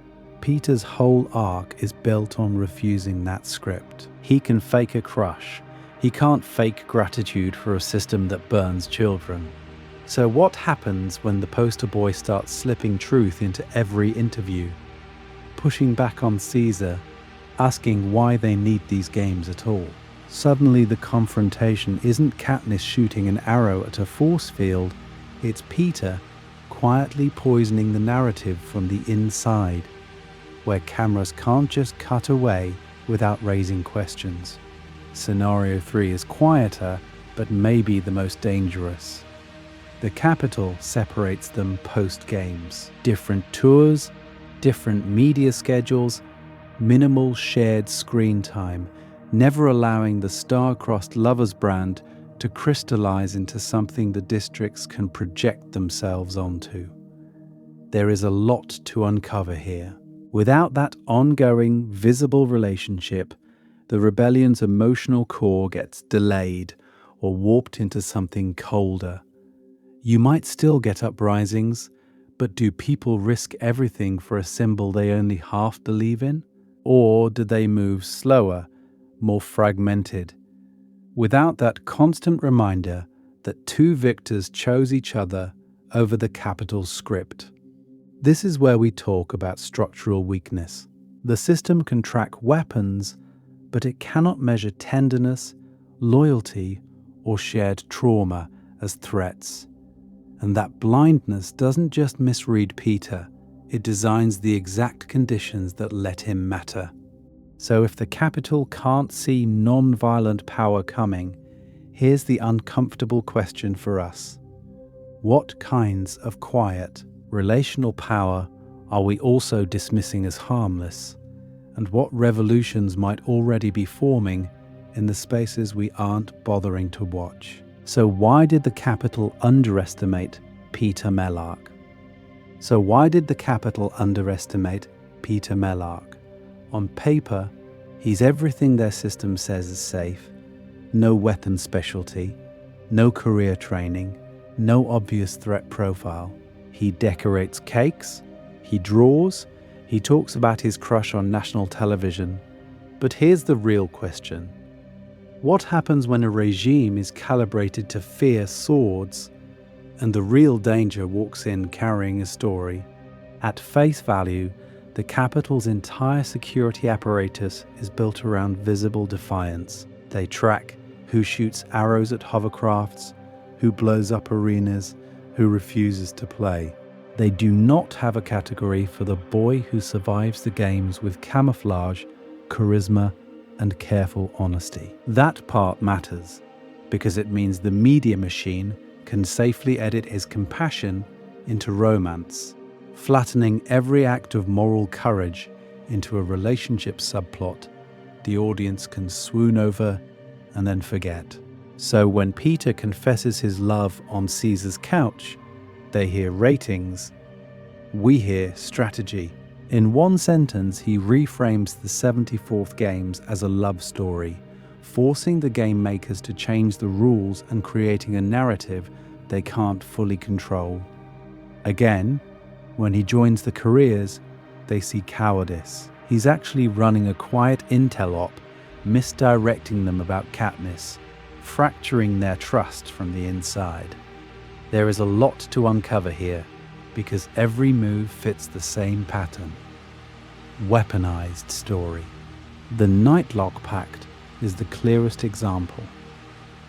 Peeta's whole arc is built on refusing that script. He can fake a crush. He can't fake gratitude for a system that burns children. So what happens when the poster boy starts slipping truth into every interview? Pushing back on Caesar, asking why they need these games at all. Suddenly the confrontation isn't Katniss shooting an arrow at a force field, it's Peeta quietly poisoning the narrative from the inside, where cameras can't just cut away without raising questions. Scenario 3 is quieter, but maybe the most dangerous. The Capitol separates them post-games. Different tours, different media schedules, minimal shared screen time, never allowing the star-crossed lovers brand to crystallize into something the districts can project themselves onto. There is a lot to uncover here. Without that ongoing, visible relationship, the rebellion's emotional core gets delayed or warped into something colder. You might still get uprisings, but do people risk everything for a symbol they only half believe in? Or do they move slower, more fragmented, without that constant reminder that two victors chose each other over the Capitol's script? This is where we talk about structural weakness. The system can track weapons, but it cannot measure tenderness, loyalty, or shared trauma as threats. And that blindness doesn't just misread Peeta, it designs the exact conditions that let him matter. So if the Capitol can't see non-violent power coming, here's the uncomfortable question for us. What kinds of quiet, relational power are we also dismissing as harmless? And what revolutions might already be forming in the spaces we aren't bothering to watch? So why did the Capitol underestimate Peeta Mellark? On paper, he's everything their system says is safe. No weapon specialty, no career training, no obvious threat profile. He decorates cakes, he draws, he talks about his crush on national television. But here's the real question. What happens when a regime is calibrated to fear swords and the real danger walks in carrying a story? At face value, the Capitol's entire security apparatus is built around visible defiance. They track who shoots arrows at hovercrafts, who blows up arenas, who refuses to play. They do not have a category for the boy who survives the games with camouflage, charisma, and careful honesty. That part matters because it means the media machine can safely edit his compassion into romance, flattening every act of moral courage into a relationship subplot the audience can swoon over and then forget. So when Peeta confesses his love on Caesar's couch, they hear ratings, we hear strategy. In one sentence, he reframes the 74th games as a love story, forcing the game makers to change the rules and creating a narrative they can't fully control. Again, when he joins the careers, they see cowardice. He's actually running a quiet intel op, misdirecting them about Katniss, fracturing their trust from the inside. There is a lot to uncover here, because every move fits the same pattern. Weaponized story. The Nightlock Pact is the clearest example.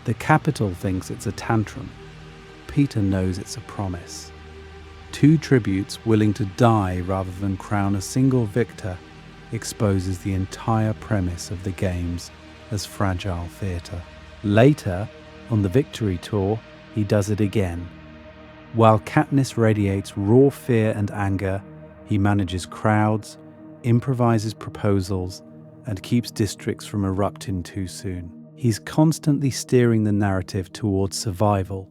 The Capitol thinks it's a tantrum. Peeta knows it's a promise. Two tributes willing to die rather than crown a single victor exposes the entire premise of the games as fragile theatre. Later, on the victory tour, he does it again. While Katniss radiates raw fear and anger, he manages crowds, improvises proposals, and keeps districts from erupting too soon. He's constantly steering the narrative towards survival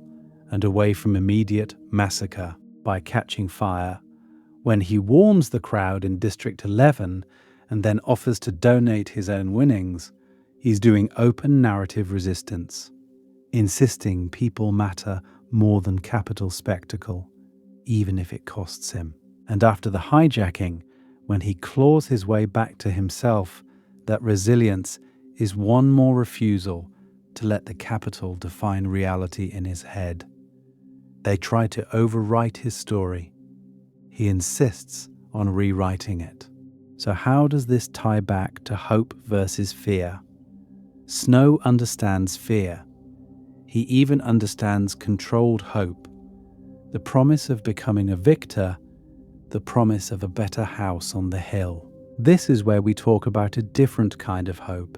and away from immediate massacre by catching fire. When he warms the crowd in District 11 and then offers to donate his own winnings, he's doing open narrative resistance, insisting people matter more than Capitol spectacle, even if it costs him. And after the hijacking, when he claws his way back to himself, that resilience is one more refusal to let the Capitol define reality in his head. They try to overwrite his story. He insists on rewriting it. So how does this tie back to hope versus fear? Snow understands fear. He even understands controlled hope, the promise of becoming a victor, the promise of a better house on the hill. This is where we talk about a different kind of hope.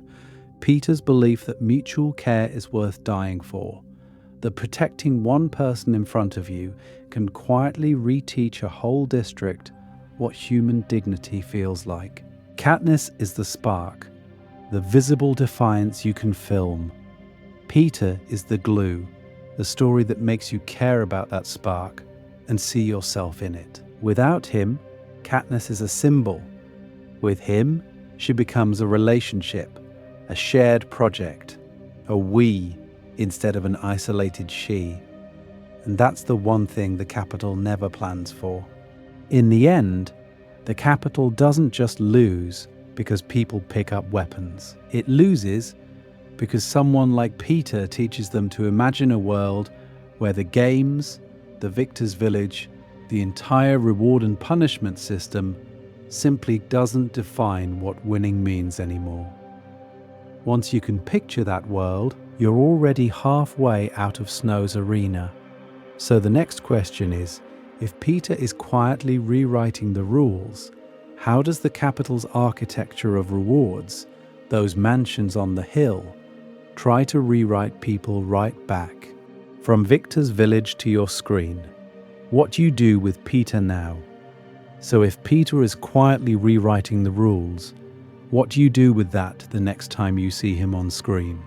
Peeta's belief that mutual care is worth dying for, that protecting one person in front of you can quietly reteach a whole district what human dignity feels like. Katniss is the spark, the visible defiance you can film. Peeta is the glue, the story that makes you care about that spark and see yourself in it. Without him, Katniss is a symbol. With him, she becomes a relationship, a shared project, a we instead of an isolated she. And that's the one thing the Capitol never plans for. In the end, the Capitol doesn't just lose because people pick up weapons. It loses because someone like Peeta teaches them to imagine a world where the games, the victor's village, the entire reward and punishment system simply doesn't define what winning means anymore. Once you can picture that world, you're already halfway out of Snow's arena. So the next question is, if Peeta is quietly rewriting the rules, how does the Capitol's architecture of rewards, those mansions on the hill, try to rewrite people right back? From Victor's village to your screen, what do you do with Peeta now? So if Peeta is quietly rewriting the rules, what do you do with that the next time you see him on screen?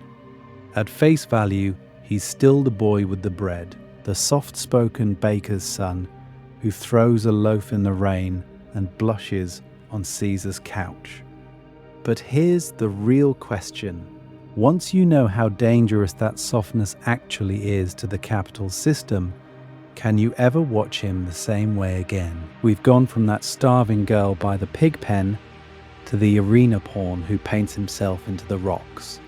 At face value, he's still the boy with the bread, the soft-spoken baker's son who throws a loaf in the rain and blushes on Caesar's couch. But here's the real question. Once you know how dangerous that softness actually is to the Capitol system, can you ever watch him the same way again? We've gone from that starving girl by the pig pen to the arena pawn who paints himself into the rocks,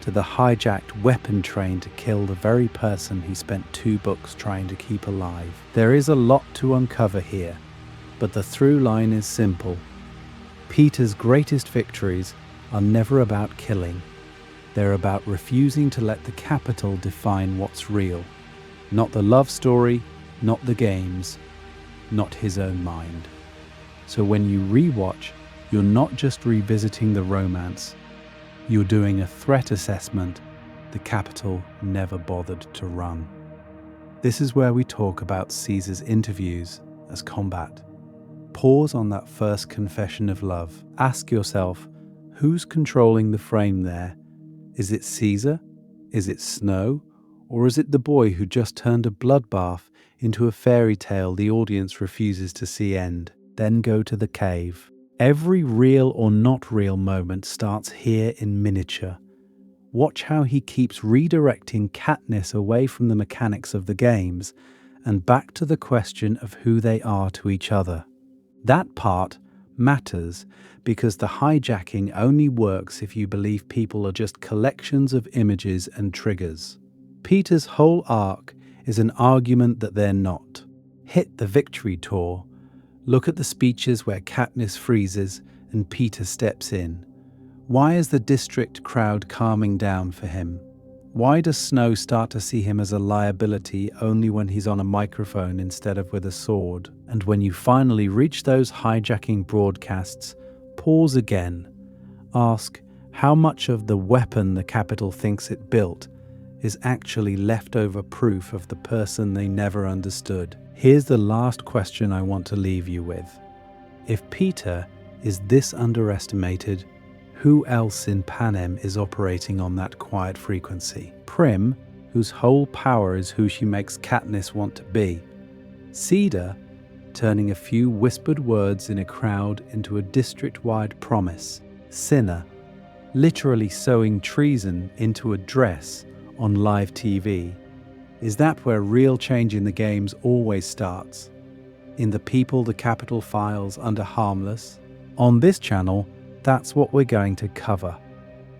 to the hijacked weapon train to kill the very person he spent 2 books trying to keep alive. There is a lot to uncover here, but the through line is simple. Peeta's greatest victories are never about killing. They're about refusing to let the Capitol define what's real. Not the love story, not the games, not his own mind. So when you rewatch, you're not just revisiting the romance, you're doing a threat assessment the Capitol never bothered to run. This is where we talk about Caesar's interviews as combat. Pause on that first confession of love. Ask yourself, who's controlling the frame there? Is it Caesar? Is it Snow? Or is it the boy who just turned a bloodbath into a fairy tale the audience refuses to see end? Then go to the cave. Every real or not real moment starts here in miniature. Watch how he keeps redirecting Katniss away from the mechanics of the games and back to the question of who they are to each other. That part matters because the hijacking only works if you believe people are just collections of images and triggers. Peeta's whole arc is an argument that they're not. Hit the victory tour. Look at the speeches where Katniss freezes and Peeta steps in. Why is the district crowd calming down for him? Why does Snow start to see him as a liability only when he's on a microphone instead of with a sword? And when you finally reach those hijacking broadcasts, pause again. Ask how much of the weapon the Capitol thinks it built is actually leftover proof of the person they never understood. Here's the last question I want to leave you with. If Peeta is this underestimated, who else in Panem is operating on that quiet frequency? Prim, whose whole power is who she makes Katniss want to be. Cedar, turning a few whispered words in a crowd into a district-wide promise. Cinna, literally sewing treason into a dress on live TV. Is that where real change in the games always starts? In the people the Capitol files under Harmless? On this channel, that's what we're going to cover.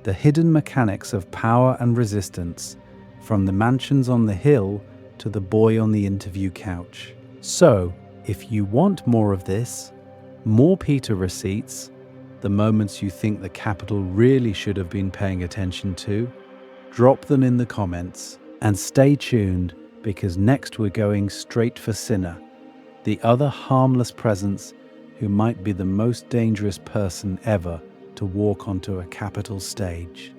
The hidden mechanics of power and resistance, from the mansions on the hill to the boy on the interview couch. So, if you want more of this, more Peeta receipts, The moments you think the Capitol really should have been paying attention to? Drop them in the comments and stay tuned, because next we're going straight for Cinna, the other harmless presence who might be the most dangerous person ever to walk onto a Capitol stage.